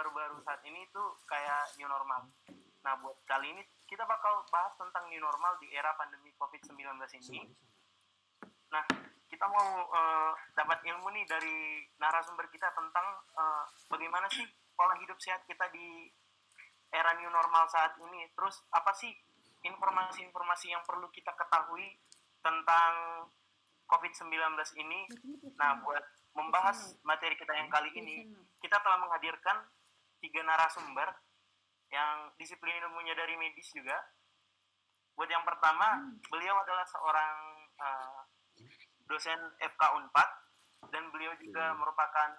baru-baru saat ini tuh kayak new normal. Nah, buat kali ini kita bakal bahas tentang new normal di era pandemi COVID-19 ini. Nah, kita mau dapat ilmu nih dari narasumber kita tentang bagaimana sih pola hidup sehat kita di era new normal saat ini. Terus apa sih informasi-informasi yang perlu kita ketahui tentang COVID-19 ini. Nah, buat membahas materi kita yang kali ini, kita telah menghadirkan 3 narasumber yang disiplin ilmunya dari medis juga. Buat yang pertama, beliau adalah seorang dosen FK Unpad dan beliau juga merupakan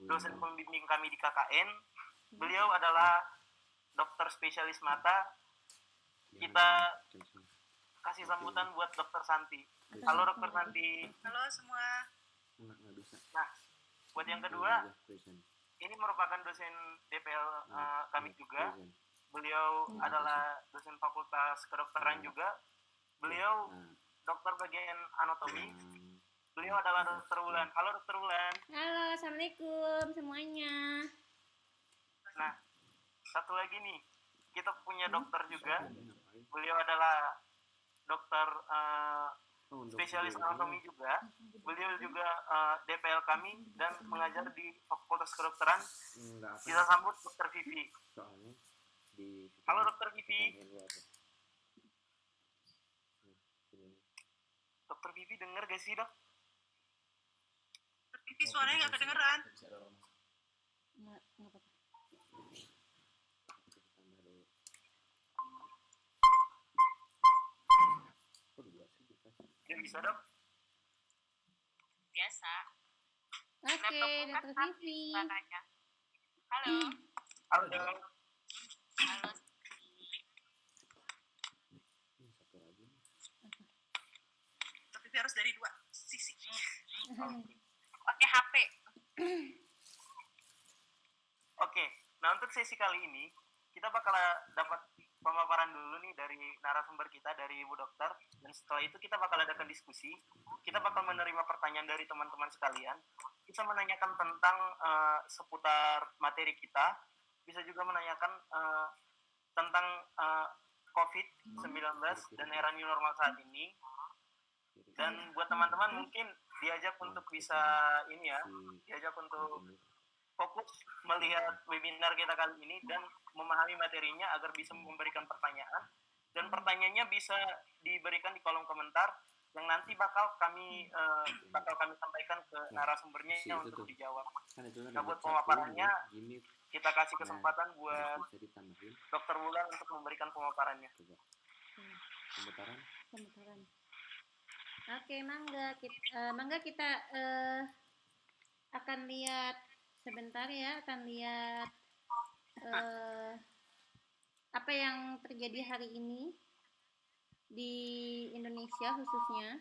dosen pembimbing kami di KKN. Beliau adalah dokter spesialis mata. Kita kasih sambutan buat Dokter Santi. Halo Dokter Santi. Halo semua. Nah, buat yang kedua, ini merupakan dosen DPL kami juga. Beliau adalah dosen fakultas kedokteran juga. Beliau dokter bagian anatomi. Beliau adalah Dokter Wulan. Halo Dokter Wulan. Halo, assalamualaikum semuanya. Nah, satu lagi nih, kita punya dokter juga. Beliau adalah dokter spesialis anatomi juga. Beliau juga DPL kami dan mengajar di Fakultas Kedokteran. Kita sambut Dokter Vivi. Halo Dokter Vivi. Dokter Vivi dengar gak sih dok? Dokter Vivi suaranya nggak kedengeran. Nggak apa-apa. Ya bisa dok. Biasa. Oke, Dokter Vivi. Halo. Halo dok. Halo. Dokter Vivi harus dari 2 sisi. Pakai HP. Oke, nah untuk sesi kali ini kita bakal dapat pemaparan dulu nih dari narasumber kita, dari Ibu Dokter, dan setelah itu kita bakal adakan diskusi. Kita bakal menerima pertanyaan dari teman-teman sekalian. Bisa menanyakan tentang seputar materi kita, bisa juga menanyakan tentang COVID-19 dan era new normal saat ini. Dan buat teman-teman mungkin diajak untuk bisa diajak untuk fokus melihat webinar kita kali ini dan memahami materinya agar bisa memberikan pertanyaan, dan pertanyaannya bisa diberikan di kolom komentar yang nanti bakal kami sampaikan ke narasumbernya untuk dijawab. Nah, buat pemaparannya kita kasih kesempatan buat Dokter Wulan untuk memberikan pemaparannya. Pemutaran. Oke, mangga kita akan lihat sebentar ya, apa yang terjadi hari ini di Indonesia khususnya.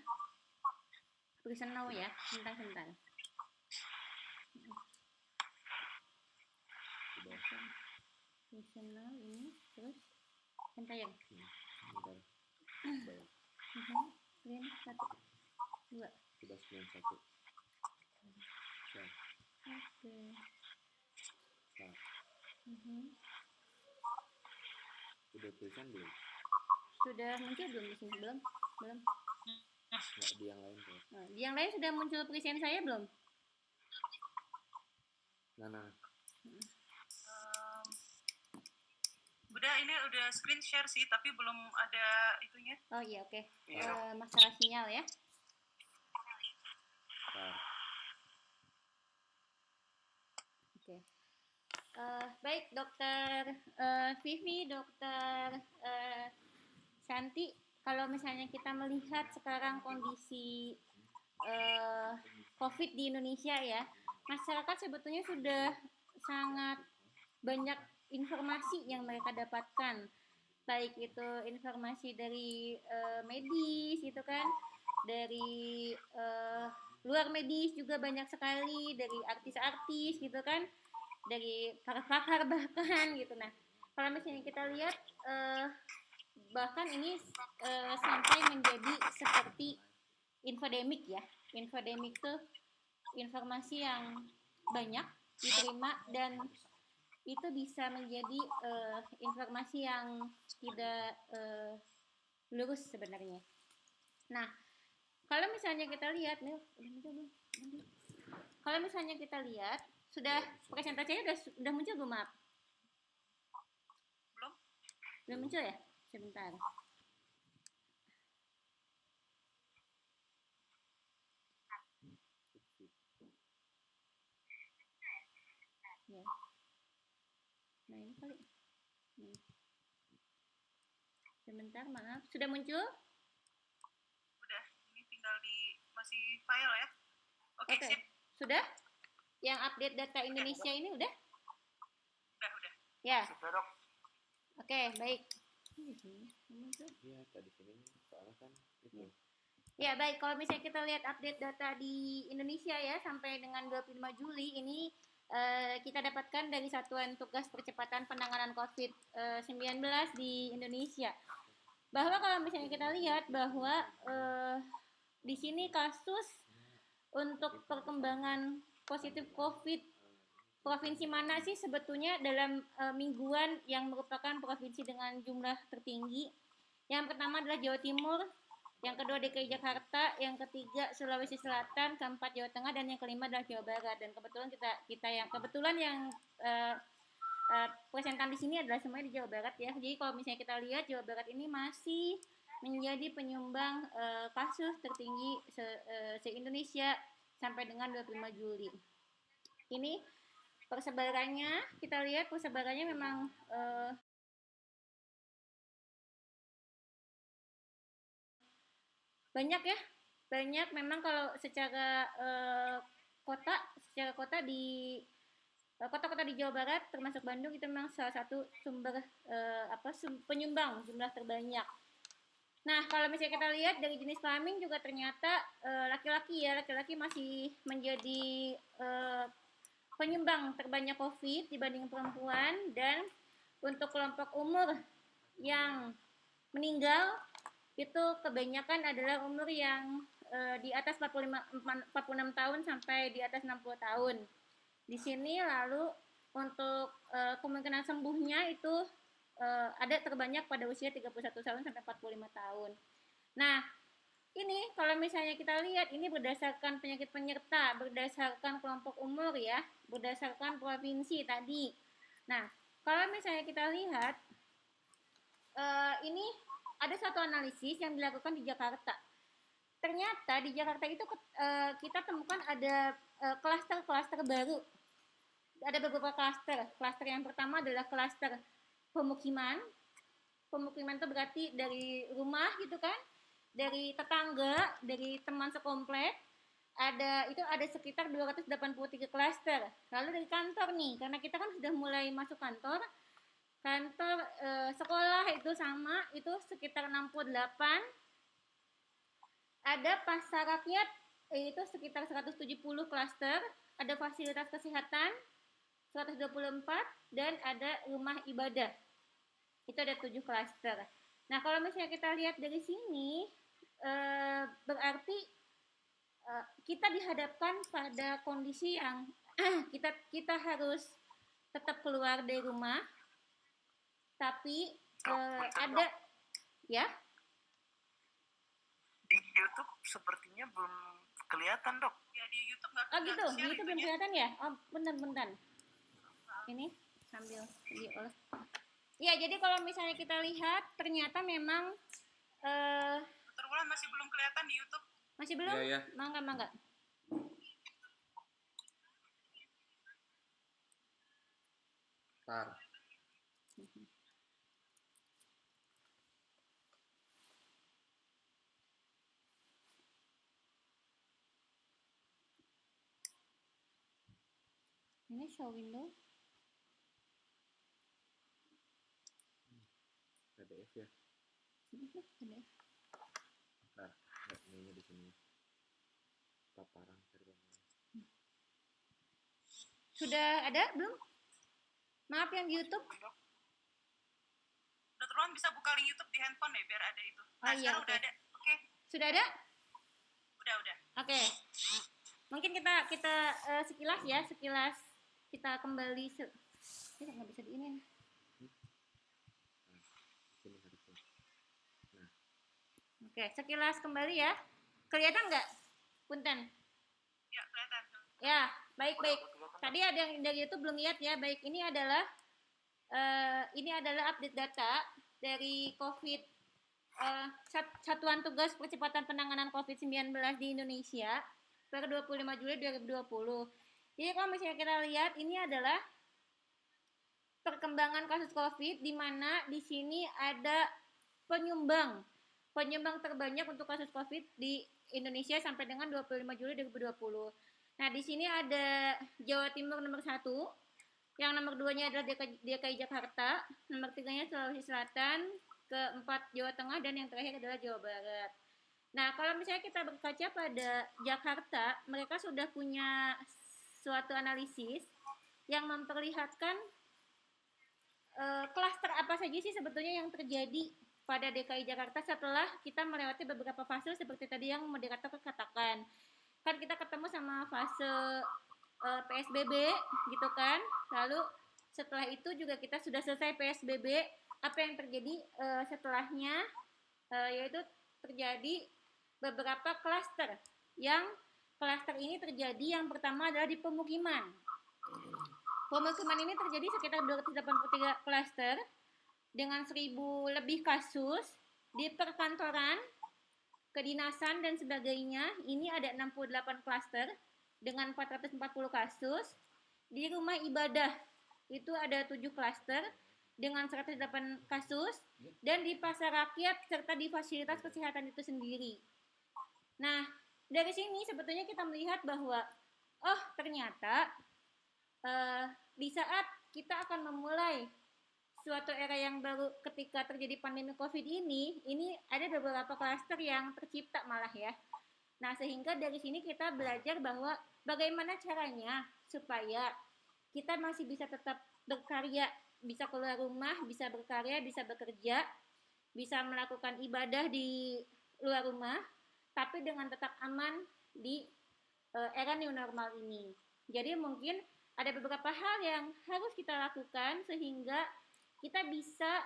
Listen now ya, sebentar. Listen now ini, terus tayang. Screen 1, 2. Sudah screen 1. Oke. Sudah tulisan belum? Sudah muncul belum di sini? Belum. Nggak, di yang lain tuh. Nah, di yang lain sudah muncul present saya belum? Nah. Udah, ini udah screen share sih, tapi belum ada itunya. Oh iya, oke. Iya. Masalah sinyal ya. Oke. Baik, Dokter Vivi, Dokter Santi, kalau misalnya kita melihat sekarang kondisi COVID di Indonesia ya, masyarakat sebetulnya sudah sangat banyak informasi yang mereka dapatkan, baik itu informasi dari medis gitu kan, dari luar medis juga banyak sekali, dari artis-artis gitu kan, dari para pakar bahkan gitu. Nah, kalau misalnya kita lihat bahkan ini sampai menjadi seperti infodemik ya. Infodemik tuh informasi yang banyak diterima dan itu bisa menjadi informasi yang tidak lurus sebenarnya. Nah, kalau misalnya kita lihat, kalau misalnya kita lihat, sudah presentasinya udah muncul belum, maaf? Belum muncul ya? Sebentar. Ya. Nah ini kali. Sebentar, maaf. Sudah muncul? Udah, ini tinggal masih file ya. Oke, sip. Sudah? Yang update data Indonesia ini udah? Udah. Ya. Sudah, Dok. Oke, baik. Iya, tadi sini soalnya kan itu. Ya, baik. Kalau misalnya kita lihat update data di Indonesia ya, sampai dengan 25 Juli ini kita dapatkan dari Satuan Tugas Percepatan Penanganan COVID-19 di Indonesia. Bahwa kalau misalnya kita lihat bahwa di sini kasus untuk perkembangan positif COVID, provinsi mana sih sebetulnya dalam mingguan yang merupakan provinsi dengan jumlah tertinggi? Yang pertama adalah Jawa Timur, yang kedua DKI Jakarta, yang ketiga Sulawesi Selatan, keempat Jawa Tengah, dan yang kelima adalah Jawa Barat. Dan kebetulan kita yang presentan di sini adalah semuanya di Jawa Barat ya. Jadi kalau misalnya kita lihat Jawa Barat ini masih menjadi penyumbang kasus tertinggi se-Indonesia sampai dengan 25 Juli. Ini persebarannya, kita lihat persebarannya memang banyak ya, banyak memang. Kalau secara kota di kota-kota di Jawa Barat termasuk Bandung itu memang salah satu sumber penyumbang jumlah terbanyak. Nah, kalau misalnya kita lihat dari jenis kelamin juga ternyata laki-laki masih menjadi penyumbang terbanyak COVID dibanding perempuan. Dan untuk kelompok umur yang meninggal itu kebanyakan adalah umur yang di atas 46 tahun sampai di atas 60 tahun. Di sini lalu untuk kemungkinan sembuhnya itu ada terbanyak pada usia 31 tahun sampai 45 tahun. Nah, ini kalau misalnya kita lihat ini berdasarkan penyakit penyerta, berdasarkan kelompok umur ya, berdasarkan provinsi tadi. Nah, kalau misalnya kita lihat ini ada satu analisis yang dilakukan di Jakarta. Ternyata di Jakarta itu kita temukan ada klaster-klaster baru. Ada beberapa klaster. Klaster yang pertama adalah klaster pemukiman. Pemukiman itu berarti dari rumah gitu kan, dari tetangga, dari teman sekomplek. Ada sekitar 283 klaster. Lalu dari kantor nih, karena kita kan sudah mulai masuk kantor sekolah itu sama, itu sekitar 68. Ada pasar rakyat itu sekitar 170 klaster, ada fasilitas kesehatan 124, dan ada rumah ibadah itu ada 7 klaster. Nah, kalau misalnya kita lihat dari sini berarti kita dihadapkan pada kondisi yang kita harus tetap keluar dari rumah. Tapi ada ya di YouTube sepertinya belum kelihatan, Dok. Ya di YouTube nggak. Oh gitu, di YouTube belum kelihatan ya? Oh bentar. Ini sambil video. Ya, jadi kalau misalnya kita lihat ternyata memang Dr. Wulan masih belum kelihatan di YouTube. Masih belum? Iya. Mangga. Tar. Ini show window. PDF ya. PDF. Nah, ini di sini. Paparan terbang. Sudah ada belum? Maaf yang di YouTube. Dr. Wulan bisa buka link YouTube di handphone ya biar ada itu. Oh iya, sekarang udah ada. Oke. Sudah ada? Udah. Oke. Mungkin kita sekilas kita kembali Ini nggak bisa diinin. Sini harusnya. Oke, sekilas kembali ya. Kelihatan nggak? Punten. Ya, kelihatan. Ya, baik-baik. Udah kelihatan. Tadi ada yang dari YouTube belum lihat ya. Baik, ini adalah update data dari COVID, Satuan Tugas Percepatan Penanganan COVID-19 di Indonesia per 25 Juli 2020. Jadi kalau misalnya kita lihat, ini adalah perkembangan kasus COVID, di mana di sini ada penyumbang terbanyak untuk kasus COVID di Indonesia sampai dengan 25 Juli 2020. Nah, di sini ada Jawa Timur nomor 1, yang nomor 2-nya adalah DKI Jakarta, nomor 3-nya Sulawesi Selatan, keempat Jawa Tengah, dan yang terakhir adalah Jawa Barat. Nah, kalau misalnya kita berkaca pada Jakarta, mereka sudah punya suatu analisis yang memperlihatkan klaster apa saja sih sebetulnya yang terjadi pada DKI Jakarta setelah kita melewati beberapa fase seperti tadi yang moderator katakan. Kan kita ketemu sama fase PSBB gitu kan, lalu setelah itu juga kita sudah selesai PSBB. Apa yang terjadi setelahnya, yaitu terjadi beberapa klaster. Yang klaster ini terjadi, yang pertama adalah di pemukiman. Pemukiman ini terjadi sekitar 283 klaster dengan 1.000 lebih kasus. Di perkantoran, kedinasan dan sebagainya, ini ada 68 klaster dengan 440 kasus. Di rumah ibadah itu ada 7 klaster dengan 108 kasus, dan di pasar rakyat serta di fasilitas kesehatan itu sendiri. Nah, dari sini sebetulnya kita melihat bahwa ternyata di saat kita akan memulai suatu era yang baru ketika terjadi pandemi COVID ini ada beberapa klaster yang tercipta malah ya. Nah, sehingga dari sini kita belajar bahwa bagaimana caranya supaya kita masih bisa tetap berkarya, bisa keluar rumah, bisa berkarya, bisa bekerja, bisa melakukan ibadah di luar rumah, tapi dengan tetap aman di era new normal ini. Jadi mungkin ada beberapa hal yang harus kita lakukan sehingga kita bisa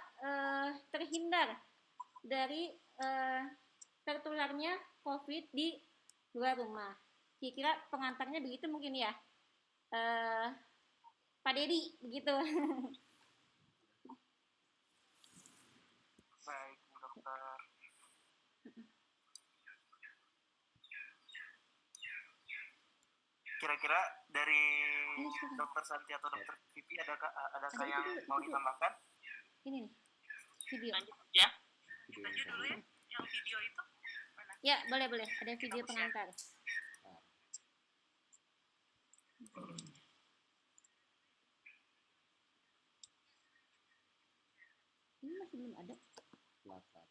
terhindar dari tertularnya COVID di luar rumah. Kira-kira pengantarnya begitu mungkin ya, Pak Dedi, begitu. Baik, Bu Dokter. Kira-kira dari Dokter Santi atau Dokter Vivi adakah yang mau ditambahkan? Ini nih, video. Lanjut ya. Video Lanjut dulu ya. Yang video itu mana? Ya, boleh. Ada video pengantar. Ini masih belum ada. Selatan.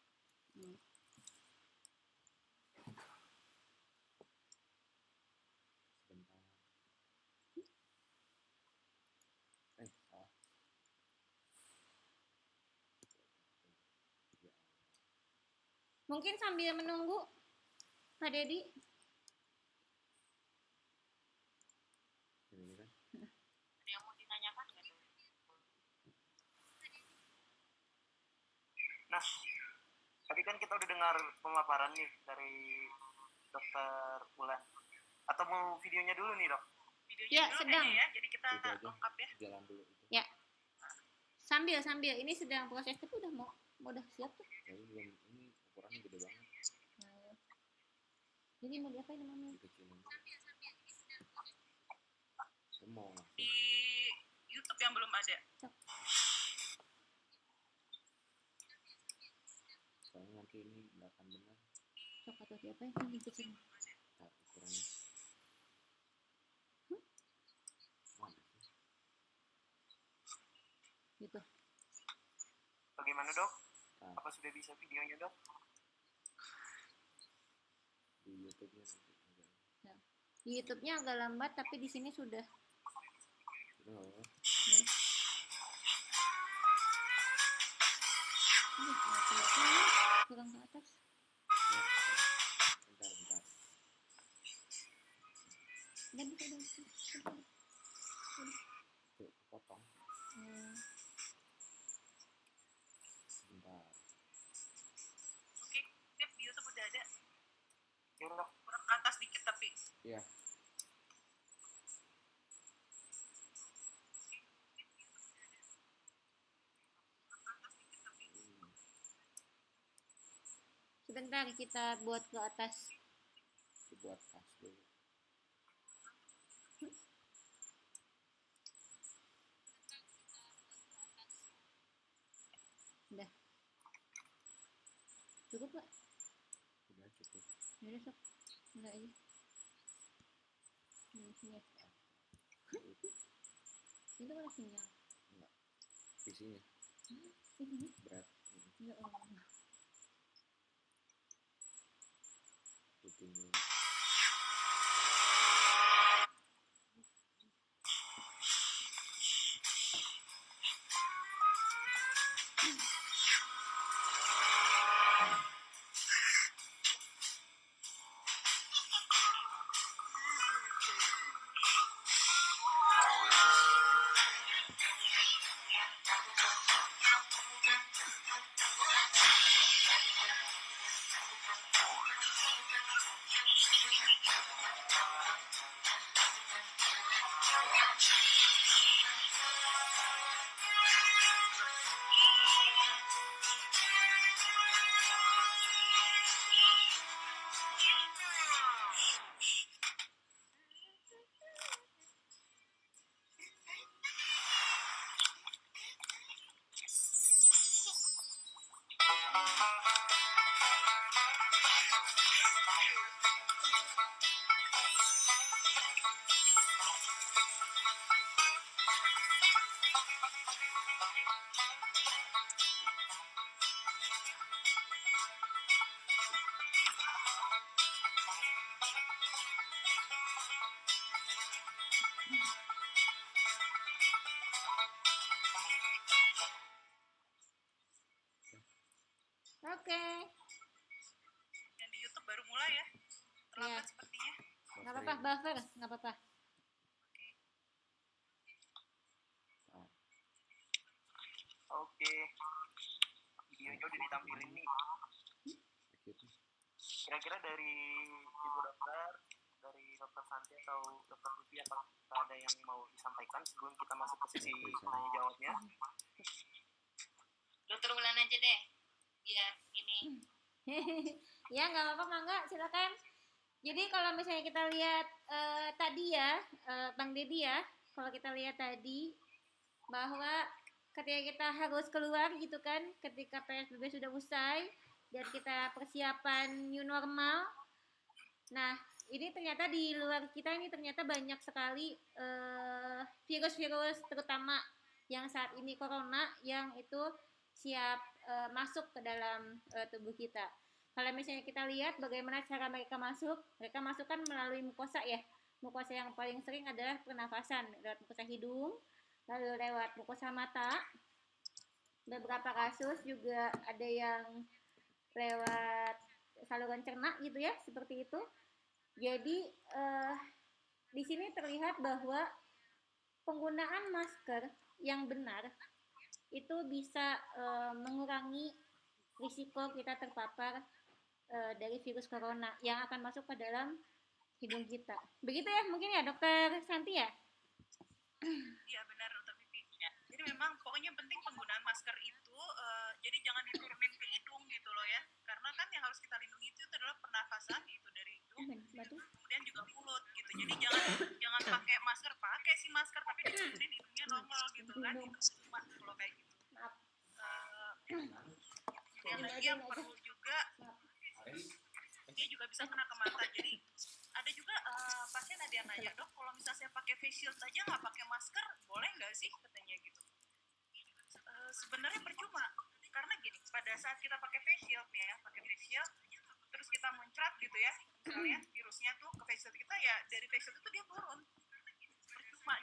Sebentar. Salah. Mungkin sambil menunggu Pak Dedi. Ini kan. Ada yang mau ditanyakan nggak? Nah, tadi kan kita udah dengar pemaparan nih dari Dokter Ulan. Atau mau videonya dulu nih, Dok? Videonya Ya, dulu sedang. kayaknya ya. Jadi kita Itu aja. lengkap ya. Jalan dulu itu. Ya. Sambil ini sedang proses, tapi udah siap tuh. Tapi belum, ini ukurannya gede banget. Jadi mau diapain namanya? Dikecilin. Semua. Di YouTube yang belum ada. Soalnya nanti ini nggak akan benar. Sok atau diapain? Ini kecil. Ntar ukurannya. Mana sih? Gitu. Bagaimana, Dok? Ah, Apa sudah bisa videonya, Dok? di YouTube-nya nanti agak. Di YouTube-nya agak lambat, tapi di sini sudah. Udah nggak apa-apa. Ini kelihatan kurang ke atas. Ya, bentar. Dan bisa. Tuh, potong. Sebentar kita buat ke atas. Buat tas dulu. Udah. Cukup gak? Udah cukup. Udah sok. Enggak aja. Sini. Itu kan sinyal. Enggak. Isinya Ini. berat. Ya Allah. Putihnya. Oke. Yang di YouTube baru mulai ya. Terlambat Iya. sepertinya. Enggak apa-apa, buffer, enggak apa-apa. Oke. Videonya udah ditampilin nih. Kira-kira dari Ibu Dokter, dari Dokter Santi atau Dokter Vivi, apakah ada yang mau disampaikan sebelum kita masuk ke sesi tanya jawabnya? Dokter Wulan aja deh. Biar ini. Ya nggak apa-apa, mangga silakan. Jadi kalau misalnya kita lihat tadi ya, Bang Dedi ya, kalau kita lihat tadi bahwa ketika kita harus keluar gitu kan, ketika PSBB sudah usai dan kita persiapan new normal. Nah, ini ternyata di luar kita ini ternyata banyak sekali virus-virus terutama yang saat ini corona yang itu siap masuk ke dalam tubuh kita. Kalau misalnya kita lihat bagaimana cara mereka masuk kan melalui mukosa ya. Mukosa yang paling sering adalah pernafasan lewat mukosa hidung, lalu lewat mukosa mata. Beberapa kasus juga ada yang lewat saluran cerna gitu ya, seperti itu. Jadi di sini terlihat bahwa penggunaan masker yang benar itu bisa mengurangi risiko kita terpapar dari virus corona yang akan masuk ke dalam hidung kita. Begitu ya mungkin ya Dokter Santi ya? Iya benar Dokter Vivi. Jadi memang pokoknya penting penggunaan masker itu jadi jangan diturunin ke hidung gitu loh ya. Karena kan yang harus kita lindungi itu adalah pernafasan itu dari hidung. Kemudian juga mulut gitu. Jadi jangan pakai masker, pakai sih masker tapi diturunin hidungnya normal gitu kan. Itu cuma kalau kayak gitu. Yang lagi yang perlu juga dia juga bisa kena ke mata. Jadi ada juga pasien ada yang nanya, dok kalau misalnya saya pakai face shield aja nggak pakai masker boleh nggak sih katanya gitu. Sebenarnya percuma karena gini, pada saat kita pakai face shield nih ya, pakai face shield terus kita muncrat gitu ya, misalnya virusnya tuh ke face shield kita ya, dari face shield itu dia turun, percuma.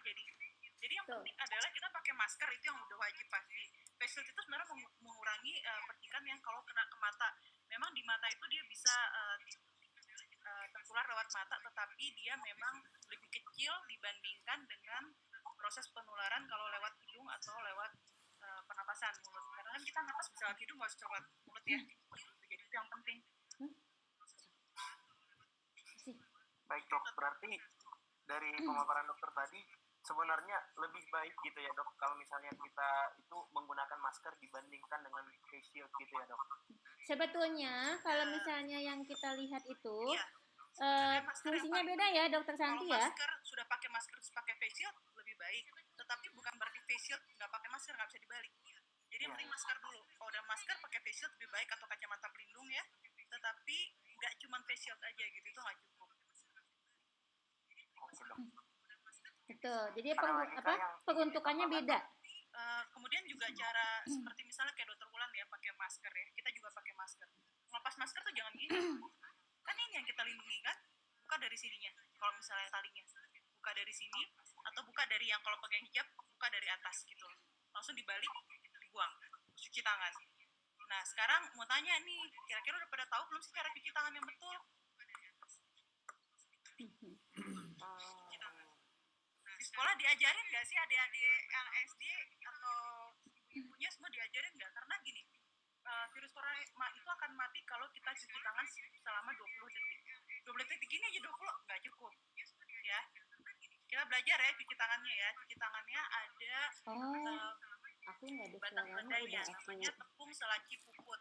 Jadi yang penting adalah kita pakai masker, itu yang udah wajib pasti. Face shield itu sebenarnya mengurangi percikan yang kalau kena ke mata. Memang di mata itu dia bisa tertular lewat mata, tetapi dia memang lebih kecil dibandingkan dengan proses penularan kalau lewat hidung atau lewat pernapasan mulut. Karena kan kita napas bisa lewat hidung, nggak bisa lewat mulut ya. Jadi itu yang penting. Baik dok, berarti dari pemaparan dokter tadi sebenarnya lebih baik gitu ya dok kalau misalnya kita itu menggunakan masker dibandingkan dengan face shield gitu ya dok. Sebetulnya kalau misalnya yang kita lihat itu Iya. Sebenarnya masker yang fungsinya paling beda ya dokter kalau Santi ya. masker sudah pakai masker terus pakai face shield lebih baik, tetapi bukan berarti face shield nggak pakai masker nggak bisa dibalik. Jadi yang penting masker dulu. Kalau udah masker pakai face shield lebih baik atau kacamata pelindung ya, tetapi nggak cuma face shield aja gitu, itu nggak cukup. Oke dok. Betul. Jadi Ada lagi kah yang peruntukannya ingin beda. Kemudian juga cara seperti misalnya kayak dokter Wulan ya pakai masker ya, kita juga pakai masker. Ngelepas masker tuh jangan gini, kan ini yang kita lindungi kan, buka dari sininya. Kalau misalnya talinya, buka dari sini atau buka dari yang kalau pakai hijab, buka dari atas gitu, langsung dibalik, dibuang, cuci tangan. Nah sekarang mau tanya nih, kira-kira udah pada tahu belum sih cara cuci tangan yang betul? Di sekolah diajarin nggak sih adik-adik yang SD atau ibunya semua diajarin nggak? Karena gini, virus corona itu akan mati kalau kita cuci tangan selama 20 detik. 20 detik ini aja 20 nggak cukup. Ya, kita belajar ya cuci tangannya ya. Cuci tangannya ada Aku nggak ada batang suaranya, bedanya, udah aku. namanya tepung selaci puput.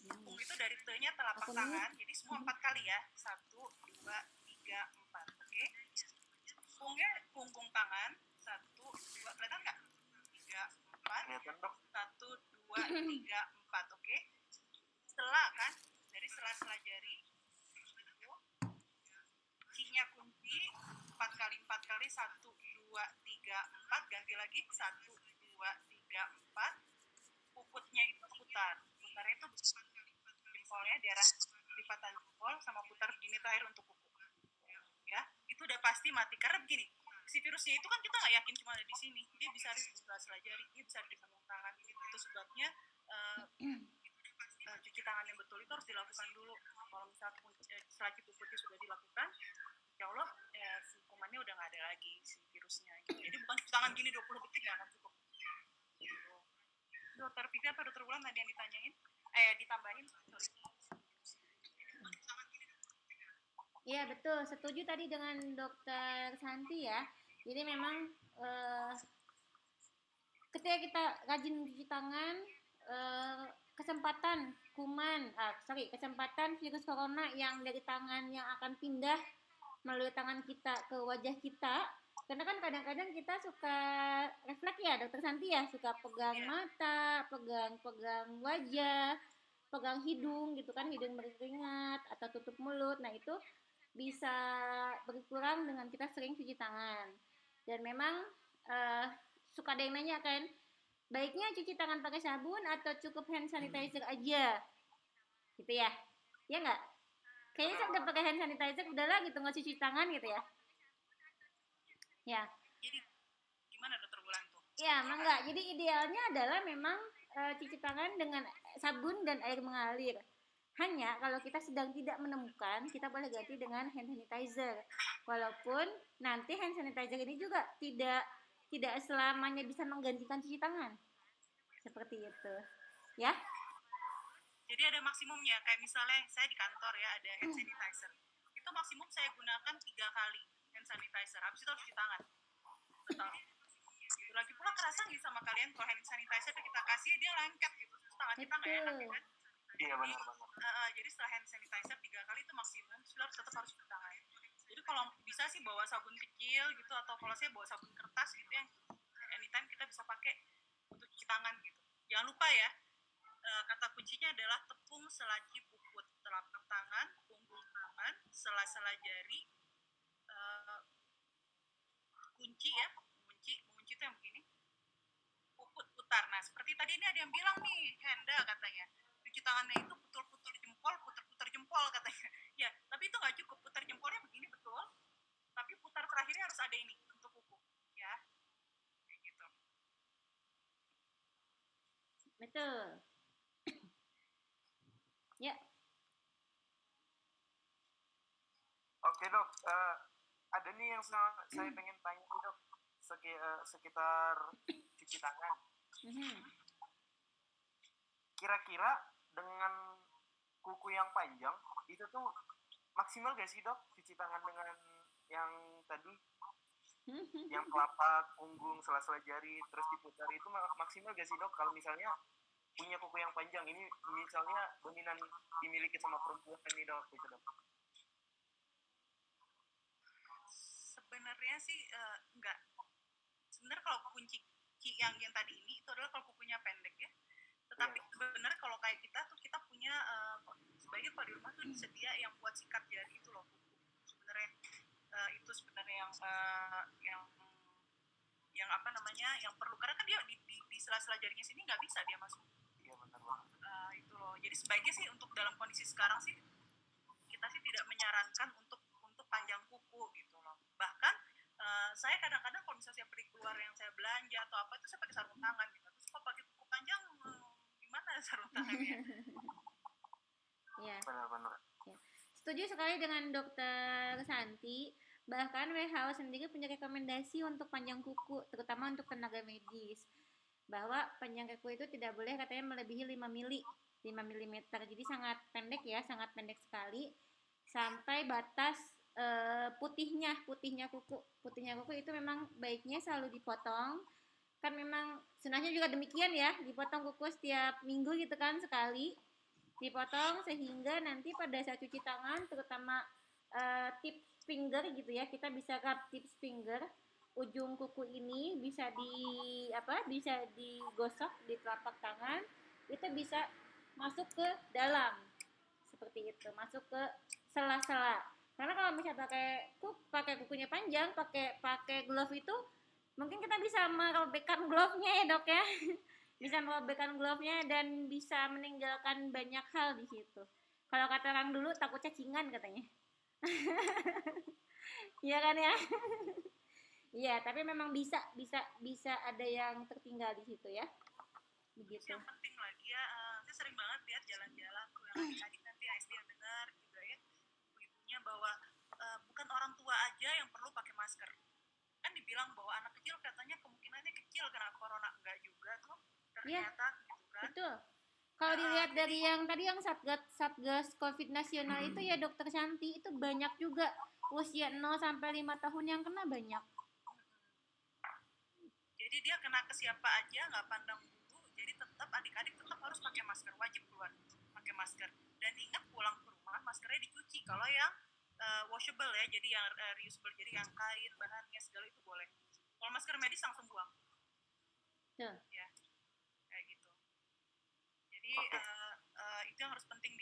Tepung itu dari te-nya telapak tangan, jadi semua 4 kali ya. 1, 2, 3, 4. Oke. Tepungnya punggung tangan. 1, 2, kelihatan nggak? 3, 4. kelihatan dok? 1, 2, 3, 4. Oke. Setelah kan, dari sela-sela jari. Kuncinya kunci 4 kali 4 kali 1, 2, 3, 4. Ganti lagi 1, 2, 3, 4. Puputnya itu putar. Putarnya itu jempolnya daerah lipatan jempol sama putar begini terakhir untuk kuku. Ya, itu udah pasti mati karena begini. Si virusnya itu kan kita nggak yakin cuma ada di sini. Dia bisa di sela-sela jari, dia bisa di punggung tangan. Itu sebabnya cuci tangan yang betul itu harus dilakukan dulu. Kalau misalnya selaci puputnya sudah dilakukan, insya Allah si kumannya udah nggak ada lagi si virusnya. Gitu. Jadi bukan cuci tangan gini 20 detik nggak akan cukup. Gitu. Dokter Vivi apa dokter Wulan tadi yang ditanyain? Ditambahin. Iya betul, setuju tadi dengan dokter Santi ya. Jadi memang ketika kita rajin mencuci tangan, kesempatan kesempatan virus corona yang dari tangan yang akan pindah melalui tangan kita ke wajah kita. Karena kan kadang-kadang kita suka refleks ya dokter Santi ya, suka pegang mata, pegang wajah, pegang hidung gitu kan, hidung berkeringat atau tutup mulut. Nah itu bisa berkurang dengan kita sering cuci tangan. Dan memang suka ada yang nanya kan, baiknya cuci tangan pakai sabun atau cukup hand sanitizer aja gitu ya, ya nggak? Kayaknya saya udah pakai hand sanitizer udahlah gitu, nggak cuci tangan gitu ya. Ya. Jadi gimana dokter Wulan tuh? Ya, mangga. Jadi idealnya adalah memang cuci tangan dengan sabun dan air mengalir. Hanya kalau kita sedang tidak menemukan, kita boleh ganti dengan hand sanitizer. Walaupun nanti hand sanitizer ini juga tidak selamanya bisa menggantikan cuci tangan. Seperti itu. Ya. Jadi ada maksimumnya. Kayak misalnya saya di kantor ya ada hand sanitizer. Itu maksimum saya gunakan 3 kali hand sanitizer. Habis itu harus cuci tangan. Betul. Gitu. Lagi pula kerasa nih sama kalian kalau hand sanitizer kita kasih dia lengket gitu. Terus tangan kita nggak enak ya kan? Iya benar. Jadi setelah hand sanitizer 3 kali itu maksimum, sudah tetap harus cuci tangan. Jadi kalau bisa sih bawa sabun kecil gitu, atau kalau saya bawa sabun kertas gitu yang anytime kita bisa pakai untuk cuci tangan gitu. Jangan lupa ya, kata kuncinya adalah tepung selaci puput, telapak tangan, punggung tangan, sela-sela jari, kunci ya, mengunci itu yang begini, puput putar. Nah seperti tadi ini ada yang bilang nih, Henda katanya, cuci tangannya itu putar-putar jempol, putar-putar jempol katanya. Ya, tapi itu nggak cukup, putar jempolnya begini betul, tapi putar terakhirnya harus ada ini untuk kuku, ya, kayak gitu. Betul. Ya. Oke dok, ada nih yang saya pengen tanya nih dok, sekitar cuci tangan. Kira-kira dengan kuku yang panjang itu tuh maksimal gak sih dok cuci tangan dengan yang tadi? yang telapak, punggung, sela-sela jari, terus diputar itu maksimal gak sih dok? Kalau misalnya punya kuku yang panjang, ini misalnya dominan dimiliki sama perempuan nih dok, gitu dok. Sebenarnya sih enggak. Sebenarnya kalau kunci yang tadi ini itu adalah kalau kukunya pendek ya. Tetapi sebenarnya kalau kayak kita tuh kita punya sebaiknya kalau di rumah tuh sedia yang buat sikat jari itu loh kuku. Sebenarnya itu sebenarnya yang apa namanya yang perlu, karena kan dia di sela-sela jarinya sini nggak bisa dia masuk. Iya benar banget. Itu loh. Jadi sebaiknya sih untuk dalam kondisi sekarang sih kita sih tidak menyarankan untuk panjang kuku gitu loh. Bahkan saya kadang-kadang kalau misalnya saya pergi keluar yang saya belanja atau apa itu saya pakai sarung tangan gitu. Terus kalau pakai kuku panjang gimana sarung tangannya? Ya. Benar-benar. Ya. Setuju sekali dengan Dokter Santi. Bahkan WHO sendiri punya rekomendasi untuk panjang kuku, terutama untuk tenaga medis. Bahwa panjang kuku itu tidak boleh katanya melebihi 5 mm. Jadi sangat pendek ya, sangat pendek sekali. Sampai batas putihnya kuku. Putihnya kuku itu memang baiknya selalu dipotong. Kan memang sunahnya juga demikian ya, dipotong kuku setiap minggu gitu kan sekali. Dipotong sehingga nanti pada saat cuci tangan terutama tips finger gitu ya, kita bisa rub tips finger, ujung kuku ini bisa bisa digosok di telapak tangan, itu bisa masuk ke dalam seperti itu, masuk ke sela-sela. Karena kalau misalnya pakai kukunya panjang, pakai glove itu mungkin kita bisa merobekkan glove-nya ya dok ya. Bisa merobekkan glove-nya dan bisa meninggalkan banyak hal di situ. Kalau kata orang dulu takut cacingan katanya. Iya kan ya? Iya, tapi memang bisa ada yang tertinggal di situ ya. Begitu. Yang penting lagi ya, saya sering banget lihat jalan-jalan tuh yang adik-adik nanti SD yang dengar juga ya, ibunya bahwa bukan orang tua aja yang perlu pakai masker. Kan dibilang bahwa anak kecil katanya kemungkinannya kecil kena corona, enggak juga tuh ternyata ya, gitu kan. Betul. Kalau dilihat dari yang tadi yang Satgas Covid nasional itu ya Dokter Santi, itu banyak juga usia 0 sampai 5 tahun yang kena banyak. Jadi dia kena ke siapa aja nggak pandang bulu, jadi tetap adik-adik tetap harus pakai masker, wajib keluar pakai masker. Dan ingat pulang ke rumah maskernya dicuci. Kalau yang washable ya, jadi yang reusable, jadi yang kain bahannya segala itu boleh. Kalau masker medis langsung buang. Ya. Kayak gitu. Jadi itu yang harus penting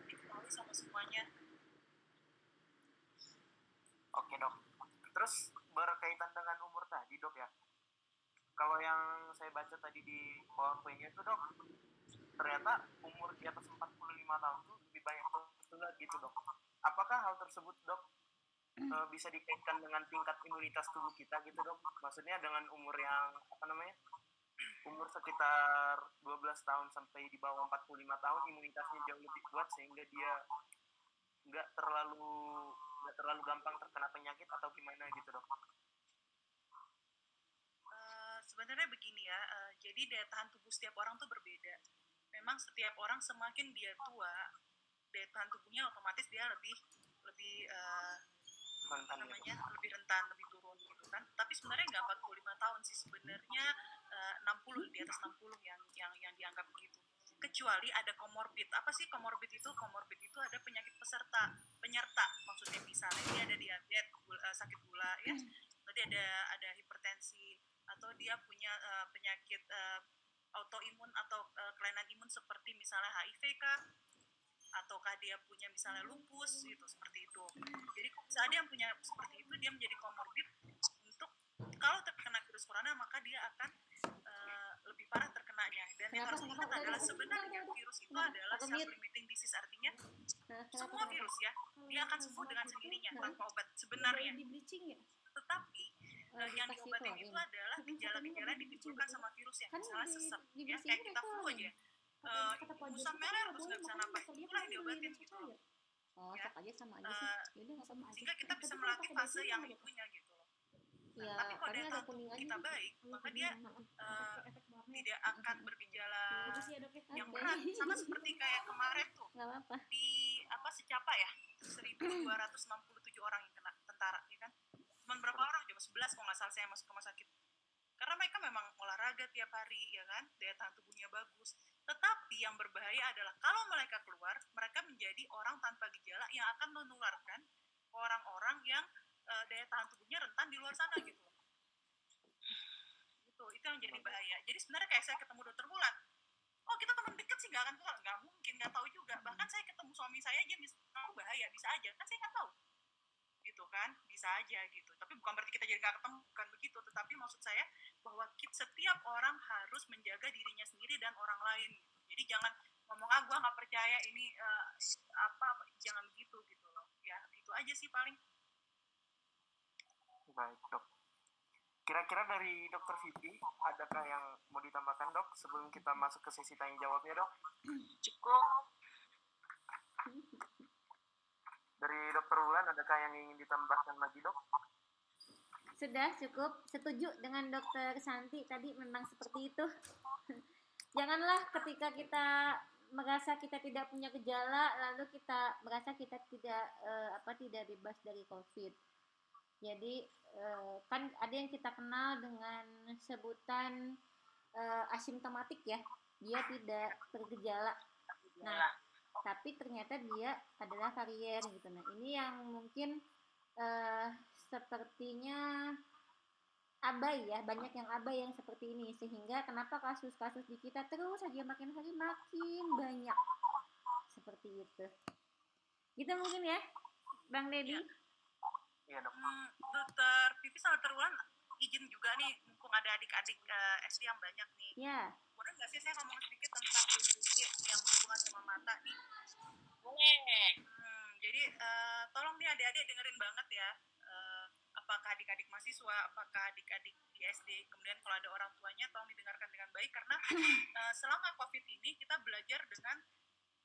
diketahui sama semuanya. Oke dok. Terus berkaitan dengan umur tadi dok ya. Kalau yang saya baca tadi di PowerPoint-nya itu dok, ternyata umur di atas 45 tahun itu lebih banyak tertular gitu dok. Apakah hal tersebut dok bisa dikaitkan dengan tingkat imunitas tubuh kita gitu dok? Maksudnya dengan umur yang umur sekitar 12 tahun sampai di bawah 45 tahun imunitasnya jauh lebih kuat sehingga dia nggak terlalu gampang terkena penyakit atau gimana gitu dok? Sebenarnya begini ya, jadi daya tahan tubuh setiap orang tuh berbeda. Memang setiap orang semakin dia tua, daya tahan tubuhnya otomatis dia lebih lebih rentan, lebih turun gitu kan. Tapi sebenarnya nggak 45 tahun sih, sebenarnya 60, di atas 60 yang dianggap begitu. Kecuali ada komorbid. Apa sih komorbid itu? Komorbid itu ada penyakit penyerta. Maksudnya misalnya dia ada diabetes, sakit gula ya. Tadi ada hipertensi, atau dia punya penyakit autoimun atau kelainan imun seperti misalnya HIV kah, ataukah dia punya misalnya lupus gitu, seperti itu. Jadi kalau misalnya ada yang punya seperti itu, dia menjadi komorbid untuk kalau terkena virus corona maka dia akan lebih parah terkenanya. Dan yang harus diingat adalah sebenarnya virus itu adalah self-limiting disease, artinya semua virus ya dia akan sembuh dengan sendirinya tanpa obat sebenarnya. Tetapi yang diobatin itu adalah gejala-gejala yang ditimbulkan sama virus yang misalnya sesek ya, kayak kita flu aja, musam merah terus nggak bisa napas, itulah yang diobatin gitu loh. Ya. Sehingga kita bisa melatih fase yang itunya gitu loh. Ya, tapi kalau daya tahan tubuh kita baik, maka dia tidak akan bergejala yang berat, sama seperti kayak kemarin tuh di secapa ya 1.267 orang yang kena tentara ya kan. Cuman berapa orang? Cuma 11 kalau nggak salah saya masuk rumah sakit. Karena mereka memang olahraga tiap hari, ya kan, daya tahan tubuhnya bagus. Tetapi yang berbahaya adalah kalau mereka keluar, mereka menjadi orang tanpa gejala yang akan menularkan orang-orang yang daya tahan tubuhnya rentan di luar sana gitu. Itu yang jadi bahaya. Jadi sebenarnya kayak saya ketemu dokter Wulan, oh kita teman deket sih nggak akan keluar, nggak mungkin, nggak tahu juga. Bahkan saya ketemu suami saya aja bahaya, bisa aja kan saya nggak tahu gitu kan, bisa aja gitu. Tapi bukan berarti kita jadi nggak ketemu, bukan begitu. Tetapi maksud saya bahwa setiap orang harus menjaga dirinya sendiri dan orang lain gitu. Jadi jangan ngomong gue nggak percaya ini jangan gitu loh ya. Itu aja sih paling. Baik dok, kira-kira dari dokter Vivi adakah yang mau ditambahkan dok sebelum kita masuk ke sesi tanya jawabnya dok? Cukup. Dari dokter Wulan adakah yang ingin ditambahkan lagi dok? Sudah cukup, setuju dengan dokter Santi tadi, memang seperti itu. Janganlah ketika kita merasa kita tidak punya gejala lalu kita merasa kita tidak bebas dari COVID. Jadi kan ada yang kita kenal dengan sebutan asimptomatik ya, dia tidak bergejala. Nah, tapi ternyata dia adalah karier gitu. Nah, ini yang mungkin sepertinya abai ya, banyak yang abai yang seperti ini, sehingga kenapa kasus-kasus di kita terus saja makin hari makin banyak seperti itu. Gitu mungkin ya, Bang Deddy. Iya dok. Dokter Vivi sama Dokter Wulan izin juga nih, mumpung ada adik-adik SD yang banyak nih. Iya. Boleh nggak sih saya ngomong sedikit tentang PJJ yang berhubungan sama mata nih? Boleh. Jadi tolong nih adik-adik dengerin banget ya. Apakah adik-adik mahasiswa, apakah adik-adik di SD, kemudian kalau ada orang tuanya tolong didengarkan dengan baik, karena selama COVID ini kita belajar dengan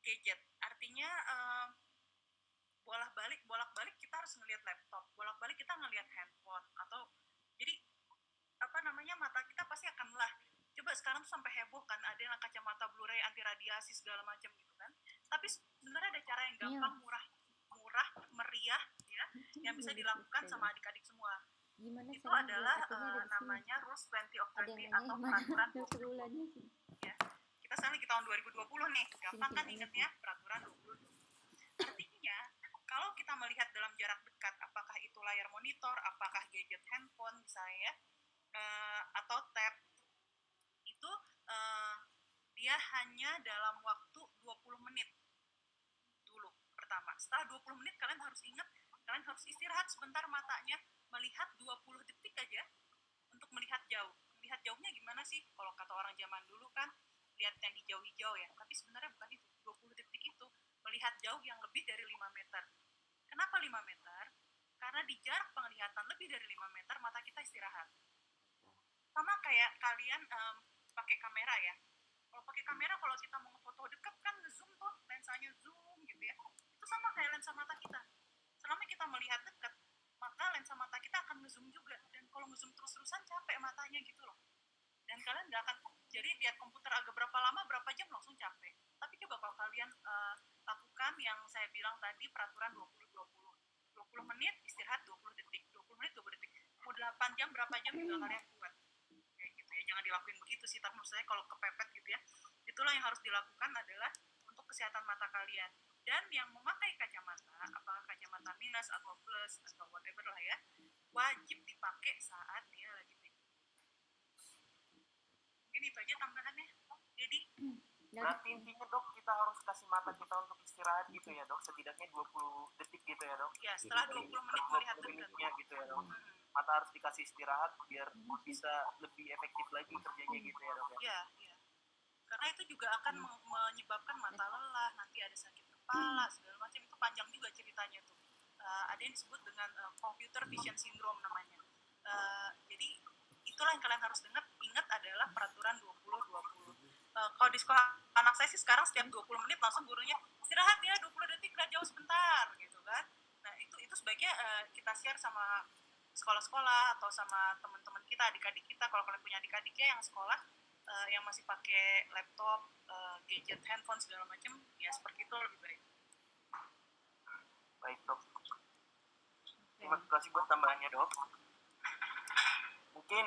gadget. Artinya bolak-balik kita harus ngelihat laptop, bolak-balik kita ngelihat handphone, atau jadi mata kita pasti akan lelah. Coba sekarang tuh sampai heboh kan, ada yang kacamata Blu-ray anti radiasi segala macam gitu kan. Tapi sebenarnya ada cara yang gampang, murah, meriah ya, yang bisa dilakukan sama adik-adik semua. Gimana itu adalah namanya Rules 20 of 20 atau peraturan 20. Ya. Kita sekarang lagi tahun 2020 nih, gampang kan ingetnya peraturan 20. Artinya kalau kita melihat dalam jarak dekat, apakah itu layar monitor, apakah gadget handphone misalnya, atau tab, itu dia hanya dalam waktu 20 menit dulu pertama. Setelah 20 menit kalian harus ingat, kalian harus istirahat sebentar matanya, melihat 20 detik aja untuk melihat jauh. Melihat jauhnya gimana sih? Kalau kata orang zaman dulu kan, lihat yang hijau-hijau ya, tapi sebenarnya bukan itu. 20 detik itu melihat jauh yang lebih dari 5 meter. Kenapa 5 meter? Karena di jarak penglihatan lebih dari 5 meter, mata kita istirahat. Sama kayak kalian pakai kamera ya. Kalau pakai kamera, kalau kita mau foto dekat kan zoom tuh, lensanya zoom gitu ya. Itu sama kayak lensa mata kita. Selama kita melihat dekat, maka lensa mata kita akan ngezoom juga. Dan kalau ngezoom terus-terusan capek matanya gitu loh. Dan kalian nggak akan, jadi lihat komputer agak berapa lama, berapa jam langsung capek. Tapi coba kalau kalian lakukan yang saya bilang tadi, peraturan 20-20. 20 menit, istirahat 20 detik. 20 menit, 20 detik. Mau 8 jam, berapa jam juga kalian kuat. Kayak gitu ya, jangan dilakuin begitu sih. Tapi maksudnya kalau kepepet gitu ya, itulah yang harus dilakukan adalah untuk kesehatan mata kalian. Dan yang memakai kacamata, apakah kacamata minus atau plus atau whatever lah ya, wajib dipakai saat dia lagi tidur. Mungkin itu aja tambahannya. Jadi berarti intinya dok, kita harus kasih mata kita untuk istirahat gitu ya dok, setidaknya 20 detik gitu ya dok. Ya, setelah 20 menit melihat dekat gitu ya dok. Mata harus dikasih istirahat biar bisa lebih efektif lagi kerjanya gitu ya dok ya. Iya. Karena itu juga akan menyebabkan mata lelah, nanti ada sakit kepala segala macam, itu panjang juga ceritanya tuh. Ada yang disebut dengan computer vision syndrome namanya. Jadi itulah yang kalian harus ingat adalah peraturan 20-20. Kalau di sekolah anak saya sih sekarang setiap 20 menit langsung gurunya istirahat ya 20 detik, lihat jauh sebentar gitu kan. Nah itu sebaiknya kita share sama sekolah-sekolah atau sama teman-teman kita, adik-adik kita. Kalau kalian punya adik-adiknya yang sekolah yang masih pakai laptop, gadget, handphone segala macam, ya seperti itu lebih baik. Baik dok. Terima kasih buat tambahannya, Dok. Mungkin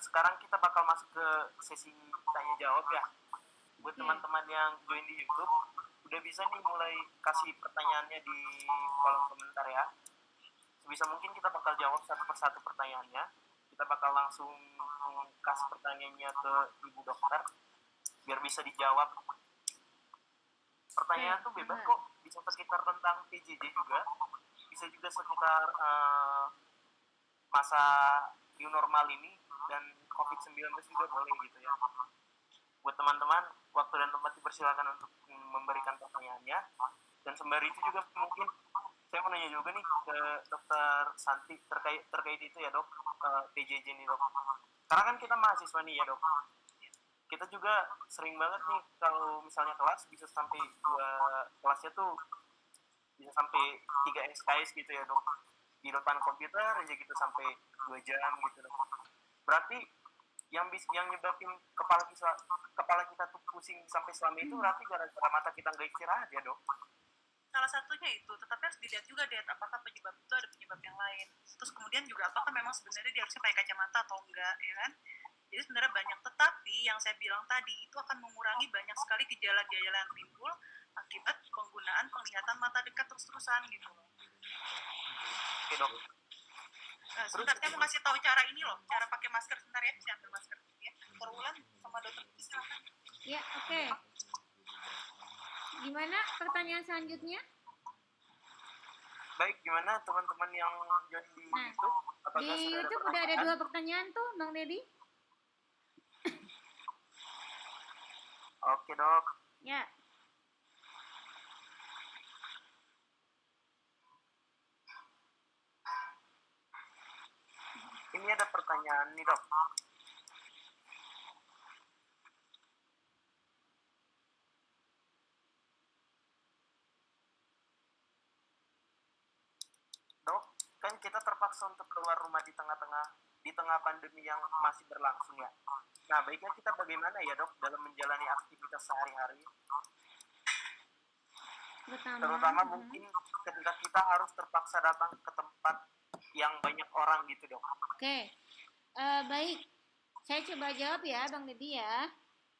sekarang kita bakal masuk ke sesi tanya jawab ya. Buat teman-teman yang join di YouTube, udah bisa nih mulai kasih pertanyaannya di kolom komentar ya. Sebisa mungkin kita bakal jawab satu persatu pertanyaannya. Kita bakal langsung kasih pertanyaannya ke Ibu Dokter biar bisa dijawab. Pertanyaan tuh bebas kok, bisa sekitar tentang PJJ juga, bisa juga sekitar masa new normal ini dan COVID-19 juga boleh gitu ya. Buat teman-teman, waktu dan tempat dipersilakan untuk memberikan pertanyaannya. Dan sembari itu juga mungkin saya mau nanya juga nih ke Dokter Santi terkait itu ya dok, PJJ nih dok. Karena kan kita mahasiswa nih ya dok. Kita juga sering banget nih kalau misalnya kelas bisa sampai 2 kelasnya tuh bisa sampai 3 SKS gitu ya dok. Di depan komputer aja gitu sampai 2 jam gitu dok. Berarti yang nyebabin kepala kita tuh pusing sampai selama itu berarti gara-gara mata kita nggak istirahat ya dok. Salah satunya itu, tetapi harus dilihat juga deh apakah penyebab itu ada penyebab yang lain. Terus kemudian juga apakah memang sebenarnya dia harusnya pakai kacamata atau enggak, ya kan? Jadi sebenarnya banyak, tetapi yang saya bilang tadi itu akan mengurangi banyak sekali gejala-gejala yang timbul akibat penggunaan penglihatan mata dekat terus-terusan gitu loh. Oke dok. Sebentar, saya mau kasih tahu cara ini loh, cara pakai masker. Sebentar ya, bisa ambil masker ya. Perulan sama dokter silakan. Ya, oke. Gimana pertanyaan selanjutnya? Baik, gimana teman-teman yang join di YouTube? Apakah Di YouTube udah ada 2 pertanyaan tuh, Bang Deddy. Oke dok. Ya. Ini ada pertanyaan nih dok. Dok, kan kita terpaksa untuk keluar rumah di tengah pandemi yang masih berlangsung ya. Nah, baiknya kita bagaimana ya dok dalam menjalani aktivitas sehari-hari? Terutama mungkin ketika kita harus terpaksa datang ke tempat yang banyak orang gitu dok. Oke. Baik. Saya coba jawab ya Bang Deddy ya.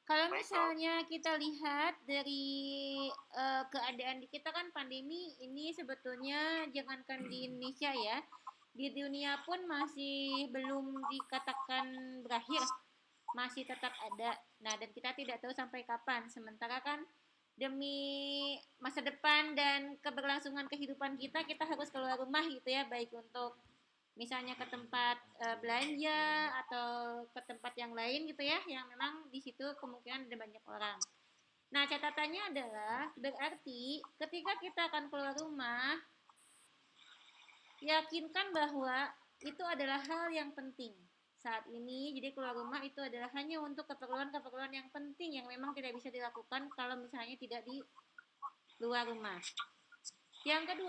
Kalau misalnya kita lihat dari keadaan di kita kan pandemi ini sebetulnya jangankan di Indonesia ya, di dunia pun masih belum dikatakan berakhir, masih tetap ada. Nah, dan kita tidak tahu sampai kapan. Sementara kan demi masa depan dan keberlangsungan kehidupan kita harus keluar rumah gitu ya, baik untuk misalnya ke tempat belanja atau ke tempat yang lain gitu ya, yang memang di situ kemungkinan ada banyak orang. Nah, catatannya adalah berarti ketika kita akan keluar rumah, yakinkan bahwa itu adalah hal yang penting saat ini. Jadi keluar rumah itu adalah hanya untuk keperluan-keperluan yang penting yang memang tidak bisa dilakukan kalau misalnya tidak di luar rumah. Yang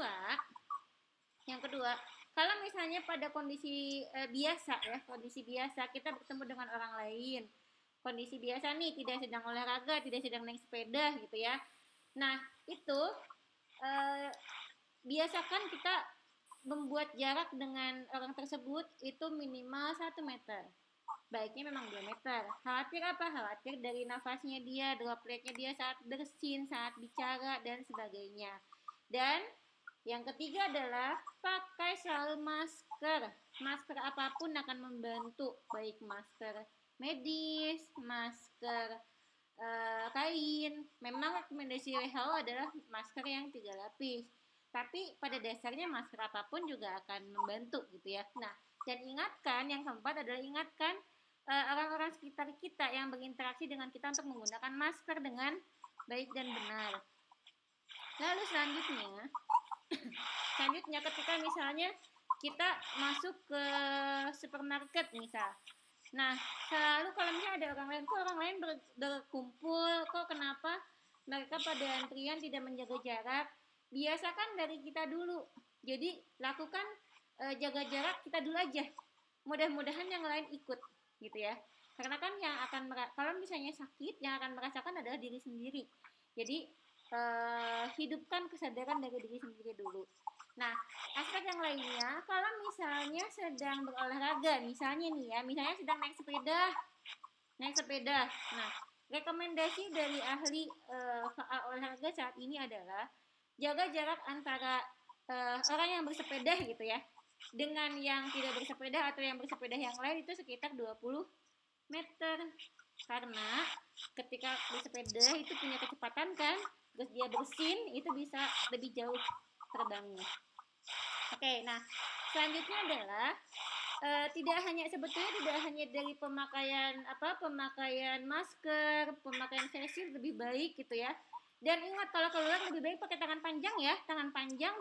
kedua, kalau misalnya pada kondisi biasa ya, kondisi biasa kita bertemu dengan orang lain, kondisi biasa nih, tidak sedang olahraga, tidak sedang naik sepeda gitu ya. Nah, itu biasakan kita membuat jarak dengan orang tersebut itu minimal 1 meter. Baiknya memang 2 meter. Khawatir apa? Khawatir dari nafasnya dia, dropletnya dia saat bersin, saat bicara, dan sebagainya. Dan yang ketiga adalah pakai selalu masker. Masker apapun akan membantu, baik masker medis, masker kain. Memang rekomendasi WHO adalah masker yang 3 lapis. Tapi pada dasarnya masker apapun juga akan membantu gitu ya. Nah, dan ingatkan, yang keempat adalah ingatkan orang-orang sekitar kita yang berinteraksi dengan kita untuk menggunakan masker dengan baik dan benar. Lalu selanjutnya ketika misalnya kita masuk ke supermarket misal, nah selalu kalau misalnya ada orang lain berkumpul, kok kenapa mereka pada antrian tidak menjaga jarak? Biasakan dari kita dulu, jadi lakukan jaga jarak kita dulu aja, mudah-mudahan yang lain ikut gitu ya, karena kan yang akan kalau misalnya sakit yang akan merasakan adalah diri sendiri. Jadi hidupkan kesadaran dari diri sendiri dulu. Nah, aspek yang lainnya, kalau misalnya sedang berolahraga, misalnya nih ya, misalnya sedang naik sepeda. Nah, rekomendasi dari ahli olahraga saat ini adalah jaga jarak antara orang yang bersepeda gitu ya dengan yang tidak bersepeda atau yang bersepeda yang lain itu sekitar 20 meter. Karena ketika bersepeda itu punya kecepatan kan, terus dia bersin itu bisa lebih jauh terbangnya. Oke, nah selanjutnya adalah sebetulnya tidak hanya dari pemakaian masker, pemakaian face shield lebih baik gitu ya. Dan ingat kalau keluar lebih baik pakai tangan panjang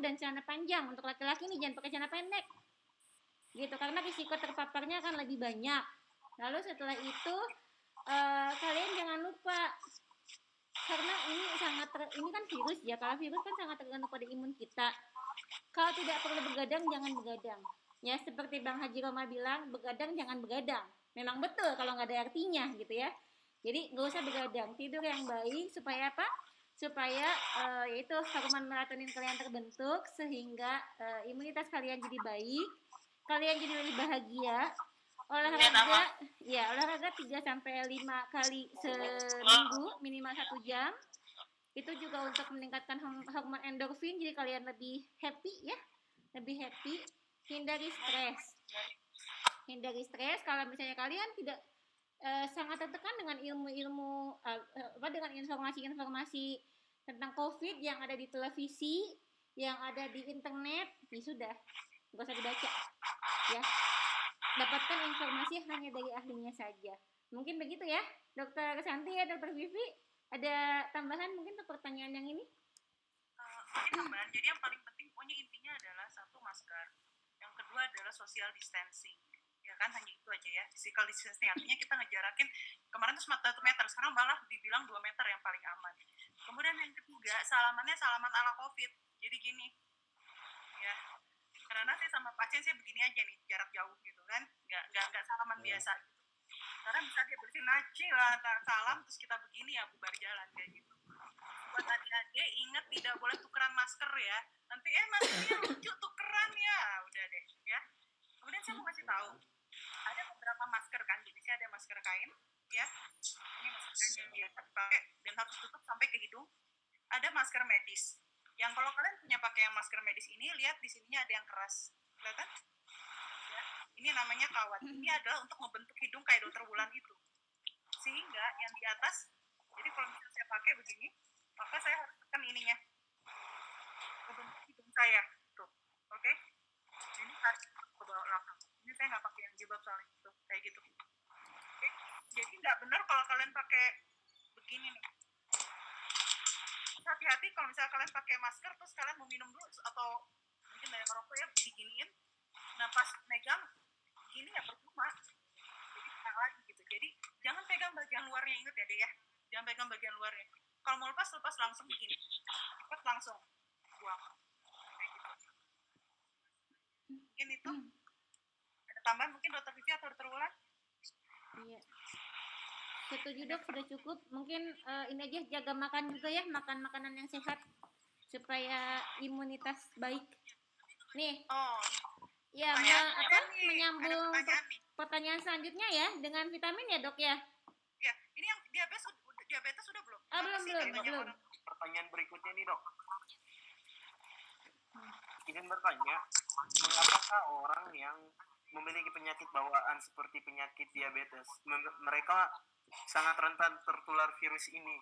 dan celana panjang untuk laki-laki nih, jangan pakai celana pendek. Gitu karena risiko terpaparnya akan lebih banyak. Lalu setelah itu kalian jangan lupa karena ini kan virus ya. Kalau virus kan sangat tergantung pada imun kita. Kalau tidak perlu begadang, jangan begadang. Ya, seperti Bang Haji Roma bilang, begadang jangan begadang. Memang betul kalau nggak ada artinya gitu ya. Jadi nggak usah begadang, tidur yang baik supaya apa? Supaya yaitu hormon melatonin kalian terbentuk sehingga imunitas kalian jadi baik, kalian jadi lebih bahagia. Olahraga 3 sampai 5 kali seminggu, minimal 1 jam. Itu juga untuk meningkatkan hormon endorfin, jadi kalian lebih happy ya, hindari stres kalau misalnya kalian tidak sangat tertekan dengan ilmu-ilmu dengan informasi-informasi tentang COVID yang ada di televisi, yang ada di internet, ya sudah nggak usah dibaca ya, dapatkan informasi hanya dari ahlinya saja. Mungkin begitu ya Dokter Santi ya, Dokter Vivi. Ada tambahan mungkin untuk pertanyaan yang ini? Mungkin tambahan, jadi yang paling penting pokoknya intinya adalah satu, masker. Yang kedua adalah social distancing. Ya kan, hanya itu aja ya. Physical distancing artinya kita ngejarakin, kemarin tuh 1 meter, sekarang malah dibilang 2 meter yang paling aman. Kemudian yang ketiga, salamannya salaman ala COVID. Jadi gini, ya, karena saya sama pasien saya begini aja nih, jarak jauh gitu kan, nggak salaman biasa gitu. Karena bisa dia bersin naci lah, salam terus kita begini ya, bubar jalan kayak gitu. Buat adik-adik ingat tidak boleh tukeran masker ya. Nanti maskernya lucu tukeran ya, udah deh ya. Kemudian saya mau kasih tahu, ada beberapa masker kan, jenisnya ada masker kain ya. Ini masker kain yang biasa dipakai dan harus tutup sampai ke hidung. Ada masker medis. Yang kalau kalian punya pakai yang masker medis ini, lihat di sininya ada yang keras, kelihatan? Ya, ini namanya kawat. Ini adalah untuk membentuk hidung kayak Dokter Wulan itu. Sehingga yang di atas, jadi kalau misalnya saya pakai begini, maka saya harus tekan ininya, membentuk hidung saya, tuh, oke? Ini harus ke bawah belakang. Ini saya nggak pakai yang jilbab soalnya, tuh, kayak gitu. Oke? Jadi nggak benar kalau kalian pakai begini nih. Hati-hati kalau misalnya kalian pakai masker terus kalian mau minum dulu atau mungkin dari ngerokok ya, diginiin. Nah pas megang gini ya percuma, jadi tenang lagi gitu. Jadi jangan pegang bagian luarnya, ingat ya deh ya, jangan pegang bagian luarnya. Kalau mau lepas langsung begini, lepas langsung buang. Kayak gitu. Mungkin itu. Ada tambahan mungkin Dokter Vivi atau Dokter Wulan? Iya. Setuju Dok, sudah cukup. Mungkin ini aja, jaga makan juga ya, makan makanan yang sehat supaya imunitas baik. Nih. Oh. Ya, menyambung pertanyaan selanjutnya ya dengan vitamin ya Dok ya. Ya, ini yang diabetes sudah belum? Belum. Pertanyaan berikutnya nih Dok. Ingin bertanya, mengapakah orang yang memiliki penyakit bawaan seperti penyakit diabetes, mereka sangat rentan tertular virus ini?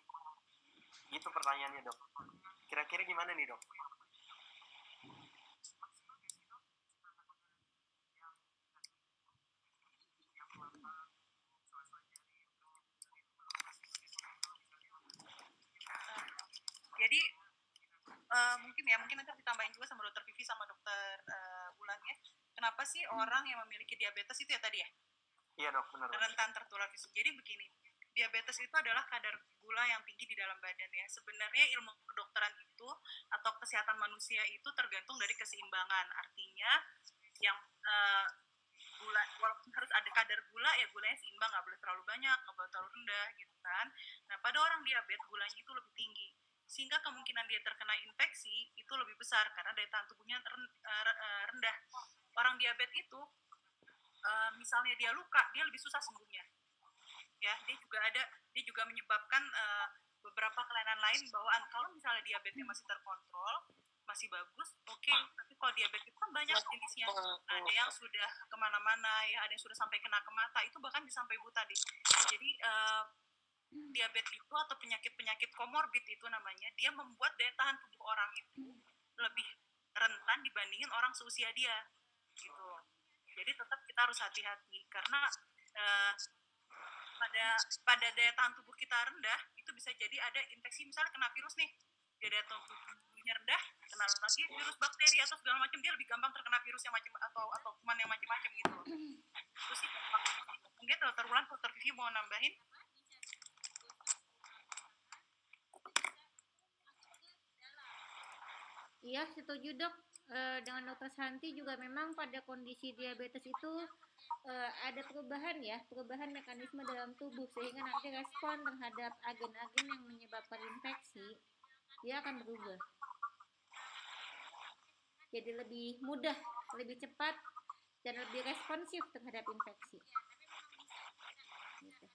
Gitu pertanyaannya Dok. Kira-kira gimana nih Dok? Jadi mungkin nanti ditambahin juga sama Dokter Vivi sama Dokter Wulan ya. Kenapa sih orang yang memiliki diabetes itu ya tadi ya? Iya Dok, benar. Rentan tertular virus. Jadi begini, diabetes itu adalah kadar gula yang tinggi di dalam badan ya. Sebenarnya ilmu kedokteran itu atau kesehatan manusia itu tergantung dari keseimbangan. Artinya yang gula, walaupun harus ada kadar gula ya, gulanya seimbang, nggak boleh terlalu banyak, nggak boleh terlalu rendah gitu kan. Nah pada orang diabetes gulanya itu lebih tinggi sehingga kemungkinan dia terkena infeksi itu lebih besar karena daya tahan tubuhnya rendah. Orang diabetes itu misalnya dia luka, dia lebih susah sembuhnya. Ya, dia juga menyebabkan beberapa kelainan lain bawaan. Kalau misalnya diabetesnya masih terkontrol, masih bagus, oke. Tapi kalau diabetes kan banyak jenisnya. Ada yang sudah kemana-mana, ya ada yang sudah sampai kena ke mata, itu bahkan bisa sampai buta deh. Jadi diabetes itu atau penyakit-penyakit komorbid itu namanya, dia membuat daya tahan tubuh orang itu lebih rentan dibandingin orang seusia dia, gitu. Jadi tetap kita harus hati-hati karena pada daya tahan tubuh kita rendah itu bisa jadi ada infeksi, misalnya kena virus nih, daya tahan tubuhnya rendah, kena lagi virus bakteri atau segala macam, dia lebih gampang terkena virus yang macam atau kuman yang macam-macam gitu. Terus sih mungkin Dr. Wulan, Dr. Vivi mau nambahin? Iya, setuju dok. Dengan dokter Santi juga memang pada kondisi diabetes itu ada perubahan mekanisme dalam tubuh sehingga nanti respon terhadap agen-agen yang menyebabkan infeksi dia akan berubah. Jadi lebih mudah, lebih cepat, dan lebih responsif terhadap infeksi. Gitu.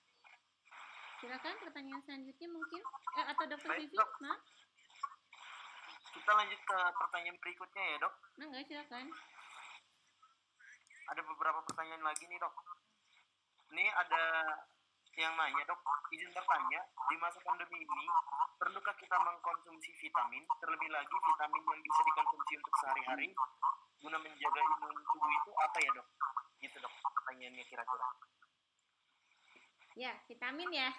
Silakan pertanyaan selanjutnya mungkin atau dokter Vivi, maaf. Kita lanjut ke pertanyaan berikutnya ya dok. Enggak, silakan. Ada beberapa pertanyaan lagi nih dok. Ini ada yang nanya dok, izin bertanya, di masa pandemi ini perlukah kita mengkonsumsi vitamin, terlebih lagi vitamin yang bisa dikonsumsi untuk sehari-hari guna menjaga imun tubuh itu apa ya dok? Gitu dok pertanyaannya kira-kira. Ya, vitamin ya.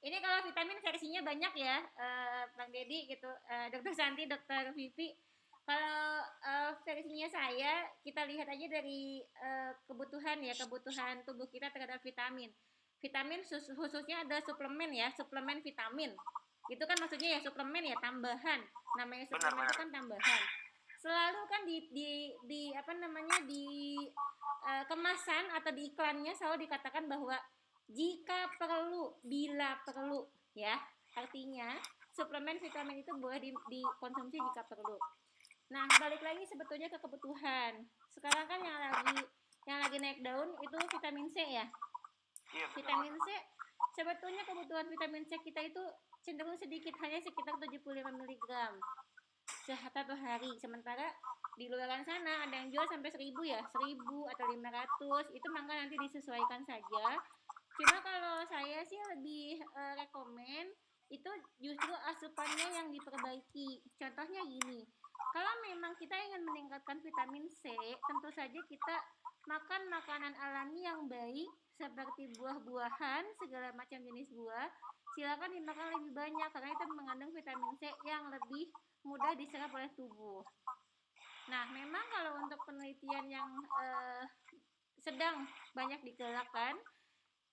Ini kalau vitamin versinya banyak ya, Bang Dedi gitu, Dokter Santi, Dokter Vivi. Kalau versinya saya, kita lihat aja dari kebutuhan tubuh kita terhadap vitamin. Vitamin khususnya ada suplemen ya, suplemen vitamin. Itu kan maksudnya ya suplemen ya, tambahan. Namanya suplemen itu kan tambahan. Selalu kan di apa namanya di kemasan atau di iklannya selalu dikatakan bahwa jika perlu, bila perlu, ya. Artinya, suplemen vitamin itu boleh dikonsumsi jika perlu. Nah, balik lagi sebetulnya ke kebutuhan. Sekarang kan yang lagi naik daun itu vitamin C ya. Iya, vitamin C, sebetulnya kebutuhan vitamin C kita itu cenderung sedikit, hanya sekitar 75 mg satu hari. Sementara di luar sana ada yang jual sampai 1000 ya, 1000 atau 500. Itu maka nanti disesuaikan saja. Cuma kalau saya sih lebih rekomen itu justru asupannya yang diperbaiki. Contohnya gini, kalau memang kita ingin meningkatkan vitamin C, tentu saja kita makan makanan alami yang baik seperti buah-buahan, segala macam jenis buah. Silakan dimakan lebih banyak karena itu mengandung vitamin C yang lebih mudah diserap oleh tubuh. Nah, memang kalau untuk penelitian yang sedang banyak digerakkan,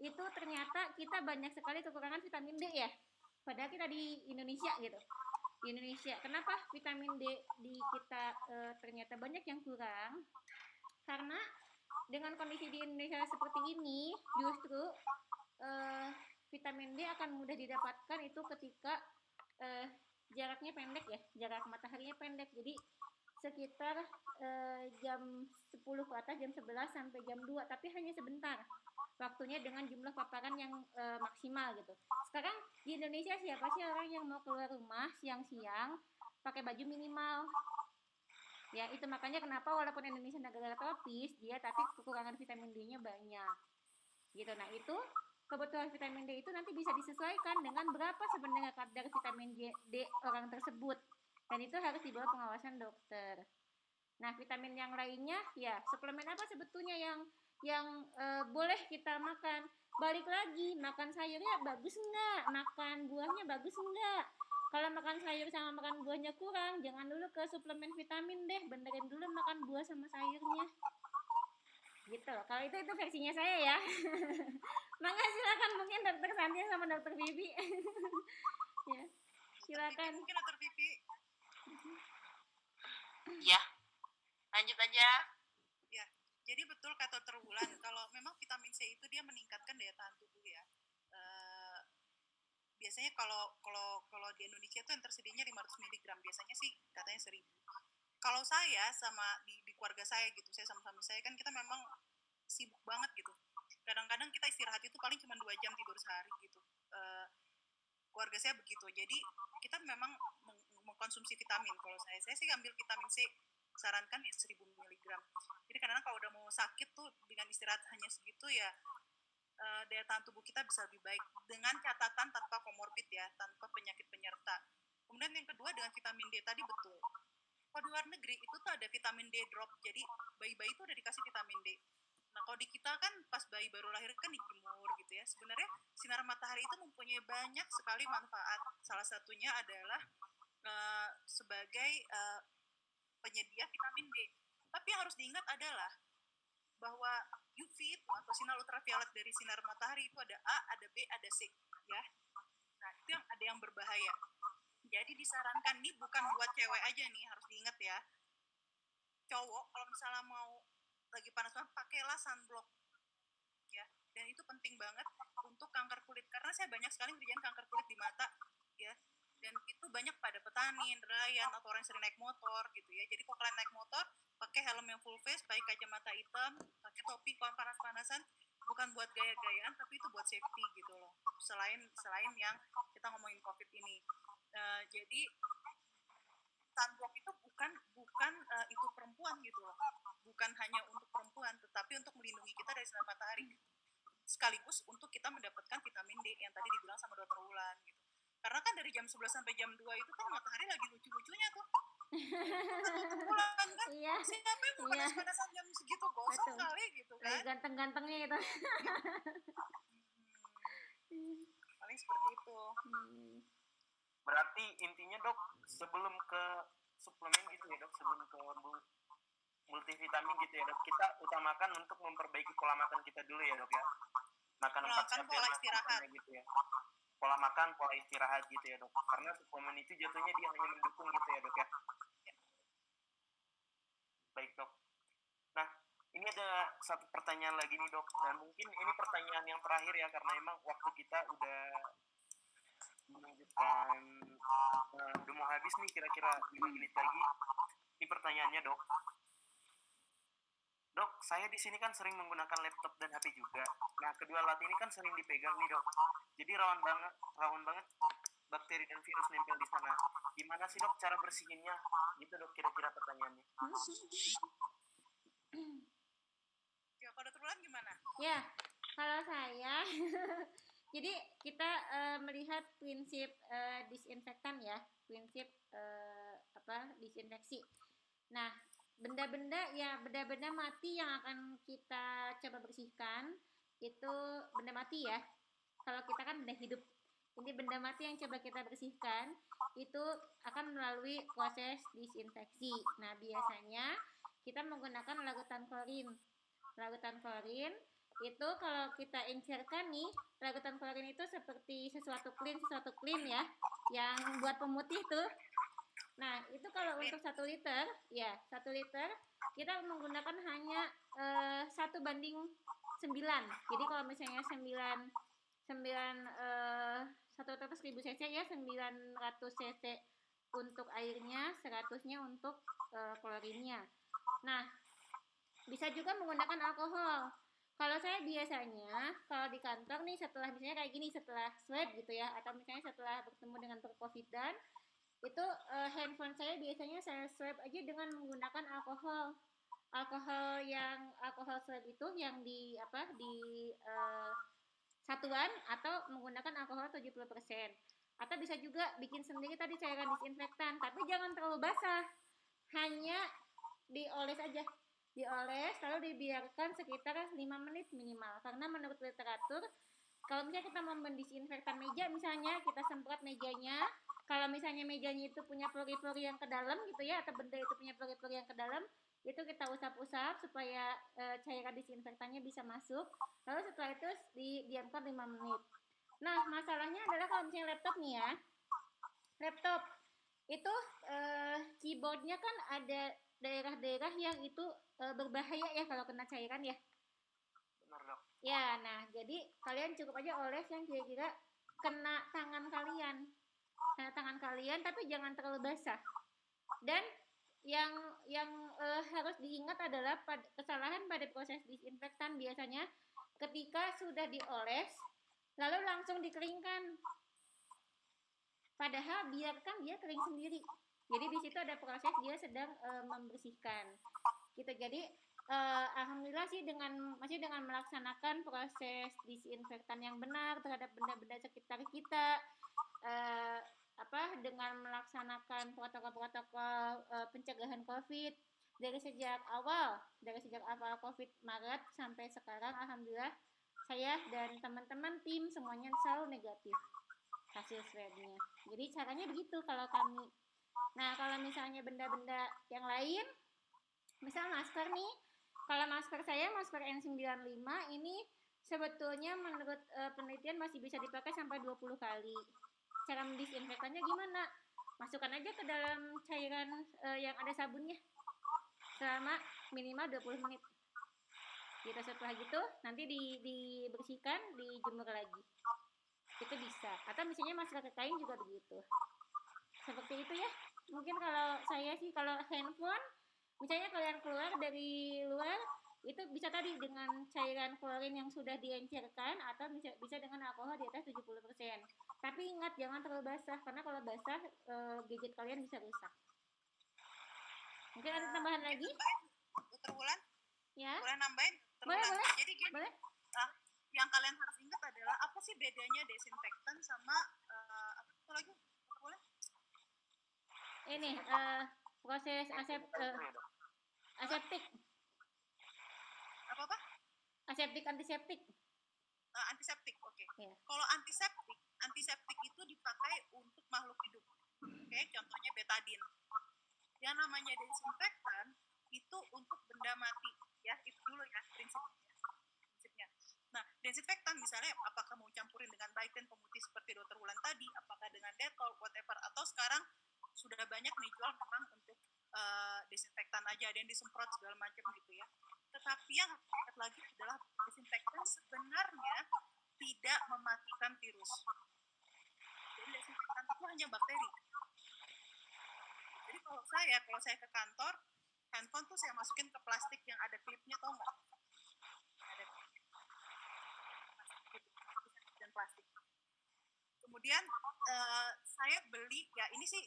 itu ternyata kita banyak sekali kekurangan vitamin D ya. Padahal kita di Indonesia gitu. Di Indonesia, kenapa vitamin D di kita ternyata banyak yang kurang? Karena dengan kondisi di Indonesia seperti ini, justru vitamin D akan mudah didapatkan itu ketika jaraknya pendek ya, jarak mataharinya pendek. Jadi sekitar jam 10 ke atas, jam 11 sampai jam 2, tapi hanya sebentar waktunya dengan jumlah paparan yang maksimal gitu. Sekarang di Indonesia siapa sih orang yang mau keluar rumah siang-siang pakai baju minimal? Ya, itu makanya kenapa walaupun Indonesia negara tropis, dia tapi kekurangan vitamin D-nya banyak. Gitu. Nah, itu kebutuhan vitamin D itu nanti bisa disesuaikan dengan berapa sebenarnya kadar vitamin D orang tersebut. Dan itu harus di bawah pengawasan dokter. Nah, vitamin yang lainnya ya, suplemen apa sebetulnya yang boleh kita makan? Balik lagi, makan sayurnya bagus enggak? Makan buahnya bagus enggak? Kalau makan sayur sama makan buahnya kurang, jangan dulu ke suplemen vitamin deh, benerin dulu makan buah sama sayurnya. Gitu loh. Kalau itu versinya saya ya. Maka silakan mungkin Dokter Santi sama Dokter Vivi. Ya, silakan. Mungkin Dokter Vivi. Ya, lanjut aja. Ya, jadi betul kata Dokter Wulan, kalau memang vitamin C itu dia meningkatkan daya tahan tubuh ya. biasanya kalau di Indonesia tuh yang tersedianya 500 mg, biasanya sih katanya 1000. Kalau saya sama di keluarga saya gitu, saya sama suami saya kan kita memang sibuk banget gitu. Kadang-kadang kita istirahat itu paling cuma 2 jam tidur sehari gitu. Keluarga saya begitu. Jadi kita memang mengkonsumsi vitamin. Kalau saya sih ambil vitamin C, sarankan ya 1000 mg. Jadi kadang-kadang kalau udah mau sakit tuh dengan istirahat hanya segitu ya daya tahan tubuh kita bisa lebih baik, dengan catatan tanpa komorbid ya, tanpa penyakit penyerta. Kemudian yang kedua dengan vitamin D tadi betul. Kalau di luar negeri itu tuh ada vitamin D drop, jadi bayi-bayi itu udah dikasih vitamin D. Nah kalau di kita kan pas bayi baru lahir kan dijemur gitu ya. Sebenarnya sinar matahari itu mempunyai banyak sekali manfaat. Salah satunya adalah sebagai penyedia vitamin D. Tapi yang harus diingat adalah bahwa UV itu atau sinar ultraviolet dari sinar matahari itu ada A, ada B, ada C, ya. Nah itu yang ada yang berbahaya. Jadi disarankan, nih bukan buat cewek aja nih, harus diingat ya. Cowok kalau misalnya mau lagi panas-panas pakailah sunblock, ya. Dan itu penting banget untuk kanker kulit, karena saya banyak sekali ngerjain kanker kulit di mata, ya. Dan itu banyak pada petani, nelayan, atau orang yang sering naik motor gitu ya. Jadi kalau kalian naik motor, pakai helm yang full face, pakai kacamata hitam, pakai topi kalau panas-panasan, bukan buat gaya-gayaan, tapi itu buat safety gitu loh. Selain yang kita ngomongin COVID ini. Jadi sunblock itu bukan itu perempuan gitu loh. Bukan hanya untuk perempuan, tetapi untuk melindungi kita dari sinar matahari. Sekaligus untuk kita mendapatkan vitamin D yang tadi dibilang sama Dokter Wulan gitu. Karena kan dari jam 11 sampai jam 2 itu kan matahari lagi lucu-lucunya tuh. Bulan kan, Iya. siapa yang mau panas-panasan jam segitu, gosong Betul. kali gitu kan. Ganteng-gantengnya itu. Paling seperti itu. Berarti intinya dok, sebelum ke suplemen gitu ya dok, sebelum ke multivitamin gitu ya dok, kita utamakan untuk memperbaiki pola makan kita dulu ya dok ya. Makan Pola makan, pola istirahat gitu ya. Pola makan, pola istirahat gitu ya dok. Karena suplemen itu jatuhnya dia hanya mendukung gitu ya dok ya. Baik dok. Nah ini ada satu pertanyaan lagi nih dok, dan mungkin ini pertanyaan yang terakhir ya, karena emang waktu kita udah menunjukkan udah mau habis nih, kira-kira 5 menit lagi. Ini pertanyaannya dok. Dok, saya di sini kan sering menggunakan laptop dan HP juga. Nah, kedua alat ini kan sering dipegang nih dok. Jadi rawan banget bakteri dan virus nempel di sana. Gimana sih dok cara bersihinnya? Gitu dok kira-kira pertanyaannya. Ya, kalau Dokter Wulan gimana? Ya, kalau saya jadi kita melihat prinsip disinfektan ya, prinsip disinfeksi. Nah, benda-benda mati yang akan kita coba bersihkan itu benda mati ya. Kalau kita kan benda hidup. Ini benda mati yang coba kita bersihkan itu akan melalui proses disinfeksi. Nah, biasanya kita menggunakan larutan klorin. Larutan klorin itu kalau kita encerkan nih, larutan klorin itu seperti sesuatu clean ya, yang buat pemutih tuh. Nah, itu kalau untuk 1 liter, ya 1 liter kita menggunakan hanya 1:9. Jadi kalau misalnya 1 liter 1000 cc ya, 900 cc untuk airnya, 100-nya untuk klorinnya. Nah, bisa juga menggunakan alkohol. Kalau saya biasanya, kalau di kantor nih, setelah misalnya kayak gini, setelah swab gitu ya, atau misalnya setelah bertemu dengan perkovidan, itu handphone saya biasanya saya swab aja dengan menggunakan alkohol swab itu yang di satuan, atau menggunakan alkohol 70%, atau bisa juga bikin sendiri tadi cairan disinfektan, tapi jangan terlalu basah, hanya dioles aja, lalu dibiarkan sekitar 5 menit minimal, karena menurut literatur kalau misalnya kita mau mendisinfektan meja, misalnya kita semprot mejanya, kalau misalnya mejanya itu punya pori-pori yang ke dalam gitu ya, atau benda itu punya pori-pori yang ke dalam, itu kita usap-usap supaya cairan disinfektannya bisa masuk, lalu setelah itu didiamkan 5 menit. Nah, masalahnya adalah kalau misalnya laptop nih ya, laptop itu keyboardnya kan ada daerah-daerah yang itu berbahaya ya kalau kena cairan ya. Benar dok. Ya, nah jadi kalian cukup aja oles yang kira-kira kena tangan kalian, tapi jangan terlalu basah. Dan yang harus diingat adalah kesalahan pada proses disinfektan biasanya ketika sudah dioles lalu langsung dikeringkan, padahal biarkan dia kering sendiri. Jadi di situ ada proses dia sedang membersihkan gitu. Jadi alhamdulillah sih dengan melaksanakan proses disinfektan yang benar terhadap benda-benda sekitar kita, dengan melaksanakan protokol-protokol pencegahan COVID dari sejak awal COVID Maret sampai sekarang, alhamdulillah saya dan teman-teman tim semuanya selalu negatif hasil swabnya. Jadi caranya begitu kalau kami. Nah, kalau misalnya benda-benda yang lain, misal masker nih, kalau masker saya masker N95 ini sebetulnya menurut penelitian masih bisa dipakai sampai 20 kali. Cara mendisinfektannya gimana? Masukkan aja ke dalam cairan yang ada sabunnya selama minimal 20 menit. Gitu, setelah gitu nanti dibersihkan, dijemur lagi. Itu bisa. Atau misalnya masker kain juga begitu. Seperti itu ya. Mungkin kalau saya sih, kalau handphone misalnya kalian keluar dari luar, itu bisa tadi dengan cairan klorin yang sudah diencerkan atau bisa dengan alkohol di atas 70%. Tapi ingat jangan terlalu basah, karena kalau basah gadget kalian bisa rusak. Mungkin ada tambahan lagi? Dokter Wulan? Ya. Boleh nambahin? Boleh. Jadi gini, boleh. Yang kalian harus ingat adalah apa sih bedanya desinfektan sama apa itu lagi? Boleh? Ini proses aseptik. Apa? Aseptik, antiseptik. Antiseptik, oke. Yeah. Kalau antiseptik itu dipakai untuk makhluk hidup. Oke, contohnya betadin. Yang namanya desinfektan itu untuk benda mati, ya. Itu dulu ya prinsipnya. Nah, desinfektan misalnya apakah mau campurin dengan Baiken pemutih seperti Dokter Wulan tadi, apakah dengan Dettol, whatever, atau sekarang sudah banyak nih jual memang untuk desinfektan aja, ada yang disemprot segala macam gitu ya. Tetapi yang harus lagi adalah desinfektan sebenarnya tidak mematikan virus. Jadi desinfektan itu hanya bakteri. Jadi kalau saya ke kantor, handphone tuh saya masukin ke plastik yang ada klipnya, tau nggak? Ada dan plastik. Kemudian saya beli, ya ini sih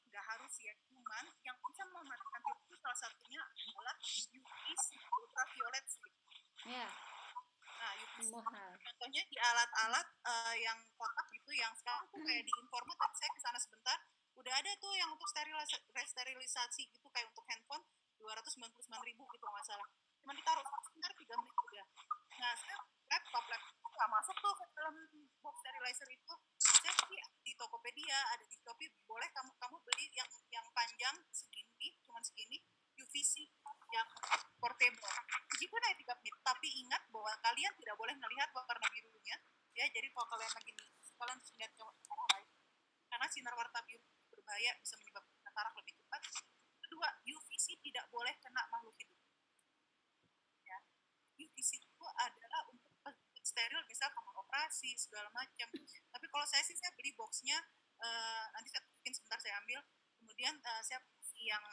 nggak harus ya, cuman yang bisa mematikan virus itu salah satunya adalah UVC, ultraviolet sleep. Ya. Nah, UVC contohnya di alat-alat yang kotak gitu, yang sekarang tuh kayak di Informa, tadi saya kesana sebentar, udah ada tuh yang untuk sterilisasi gitu, kayak untuk handphone 299.000 gitu nggak salah. Cuma ditaruh sebentar 3 menit udah. Nah, saya laptop nggak masuk tuh ke dalam box sterilizer itu. Saya di Tokopedia, ada di Shopee, boleh kamu beli yang panjang segini, cuman segini, UVC yang portable. Jika naik 3 menit, tapi ingat bahwa kalian tidak boleh melihat warna birunya, ya. Jadi kalau kalian lagi kalian lihat ke arah lain, karena sinar warna biru berbahaya, bisa menyebabkan katarak lebih cepat. Kedua, UVC tidak boleh kena makhluk hidup. Ya. UVC itu adalah untuk steril, bisa kamar operasi segala macam. Tapi kalau saya sih, saya beli boxnya, nanti saya mungkin sebentar saya ambil, kemudian saya beli yang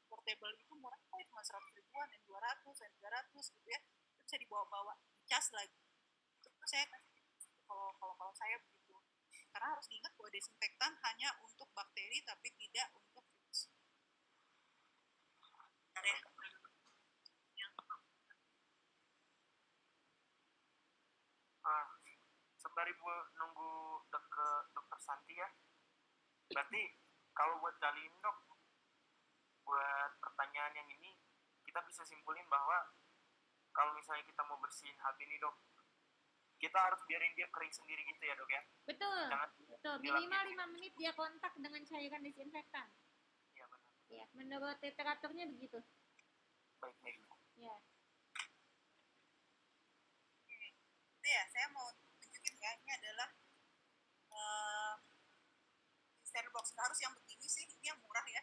portable itu murah, cuma 100 ribuan, N200, N300 gitu ya, itu bisa dibawa-bawa, dicas lagi. Itu saya kalau saya begitu, karena harus diingat bahwa desinfektan hanya untuk bakteri tapi tidak untuk virus. Sembari nunggu dokter Santi ya, berarti kalau buat kali ini dok, buat pertanyaan yang ini kita bisa simpulin bahwa kalau misalnya kita mau bersihin HP ini dok, kita harus biarin dia kering sendiri gitu ya dok ya. Betul. Jangan betul. Minimal 5 menit dia kontak dengan cairan disinfektan. Iya benar. Ya, menurut literaturnya begitu. Baik. Ya. Itu ya, saya mau tunjukin ya, ini adalah steril box. Nggak harus yang begini sih, ini yang murah ya.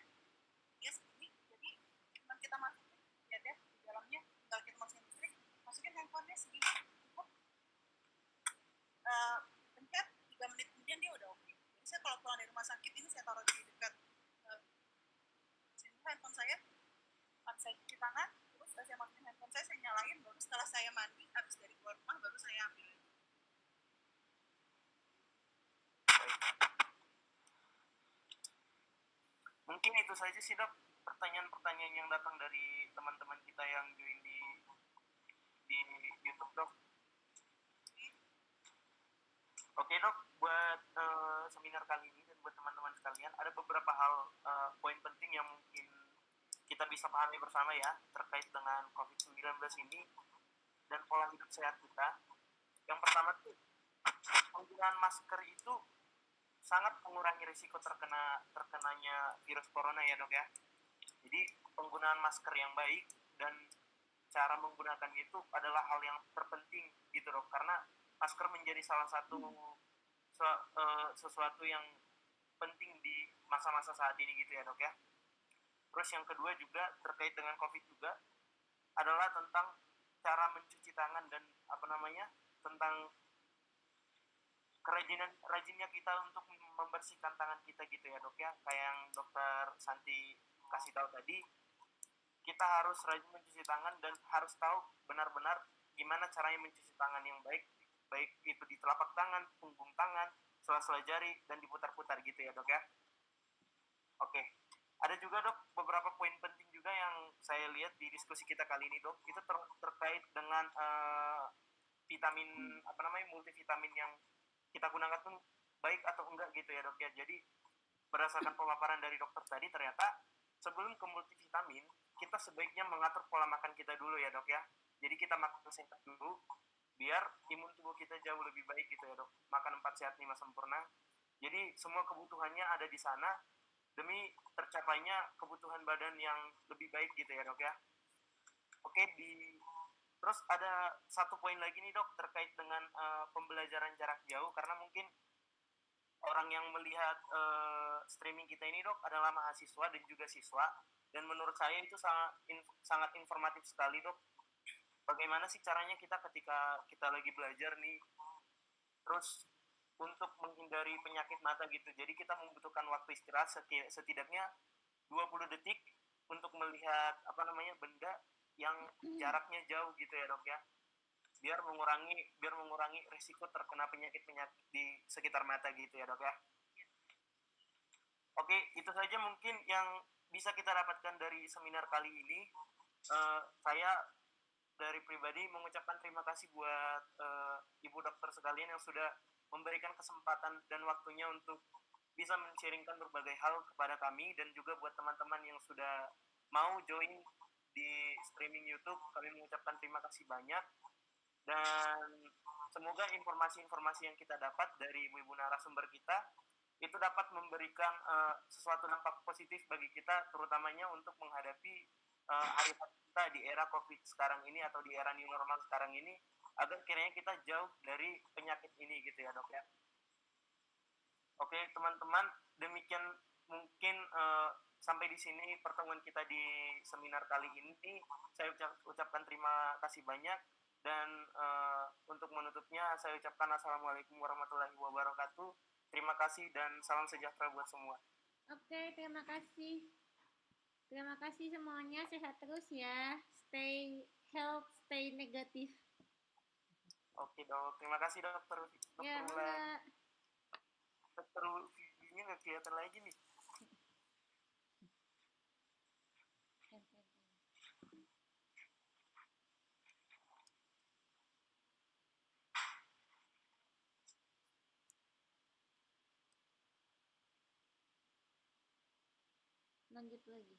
Dia segini, jadi cuma kita masukin, ya deh, di dalamnya tinggal kita masukin handphonenya segini, cukup. Pencet mungkin itu saja sih dok pertanyaan-pertanyaan yang datang dari teman-teman kita yang join di YouTube dok. Oke dok, buat seminar kali ini dan buat teman-teman sekalian ada beberapa hal poin penting yang mungkin kita bisa pahami bersama ya terkait dengan COVID-19 ini dan pola hidup sehat kita. Yang pertama tuh penggunaan masker itu sangat mengurangi risiko terkenanya virus corona ya dok ya. Jadi penggunaan masker yang baik dan cara menggunakannya itu adalah hal yang terpenting gitu dok, karena masker menjadi salah satu sesuatu yang penting di masa-masa saat ini gitu ya dok ya. Terus yang kedua juga terkait dengan COVID juga adalah tentang cara mencuci tangan dan tentang rajinnya kita untuk membersihkan tangan kita gitu ya dok ya. Kayak yang dokter Santi kasih tahu tadi, kita harus rajin mencuci tangan dan harus tahu benar-benar gimana caranya mencuci tangan yang baik itu di telapak tangan, punggung tangan, sela-sela jari, dan diputar-putar gitu ya dok ya. Oke, ada juga dok beberapa poin penting juga yang saya lihat di diskusi kita kali ini dok, itu terkait dengan vitamin multivitamin yang kita gunakan tuh baik atau enggak gitu ya dok ya. Jadi berdasarkan pemaparan dari dokter tadi, ternyata sebelum ke multivitamin kita sebaiknya mengatur pola makan kita dulu ya dok ya. Jadi kita makan sehat dulu biar imun tubuh kita jauh lebih baik gitu ya dok. Makan 4 sehat 5 sempurna. Jadi semua kebutuhannya ada di sana demi tercapainya kebutuhan badan yang lebih baik gitu ya dok ya. Oke, terus ada satu poin lagi nih dok terkait dengan pembelajaran jarak jauh, karena mungkin orang yang melihat streaming kita ini dok adalah mahasiswa dan juga siswa, dan menurut saya itu sangat informatif sekali dok. Bagaimana sih caranya kita ketika kita lagi belajar nih, terus untuk menghindari penyakit mata gitu. Jadi kita membutuhkan waktu istirahat setidaknya 20 detik untuk melihat benda yang jaraknya jauh gitu ya dok ya. Biar mengurangi risiko terkena penyakit di sekitar mata gitu ya dok ya. Oke, itu saja mungkin yang bisa kita dapatkan dari seminar kali ini. Saya dari pribadi mengucapkan terima kasih buat ibu dokter sekalian yang sudah memberikan kesempatan dan waktunya untuk bisa men-sharingkan berbagai hal kepada kami, dan juga buat teman-teman yang sudah mau join di streaming YouTube, kami mengucapkan terima kasih banyak. Dan semoga informasi-informasi yang kita dapat dari ibu-ibu narasumber kita itu dapat memberikan sesuatu dampak positif bagi kita, terutamanya untuk menghadapi hari-hari kita di era COVID sekarang ini atau di era new normal sekarang ini, agar kiranya kita jauh dari penyakit ini gitu ya dok ya. Oke teman-teman, demikian mungkin sampai di sini pertemuan kita di seminar kali ini. Saya ucapkan terima kasih banyak, dan untuk menutupnya saya ucapkan assalamualaikum warahmatullahi wabarakatuh. Terima kasih dan salam sejahtera buat semua. Oke, terima kasih. Terima kasih semuanya, sehat terus ya. Stay health, stay negatif. Oke dok, terima kasih dokter. Ya, enggak. Dokter videonya nggak kelihatan lagi nih. Lanjut lagi.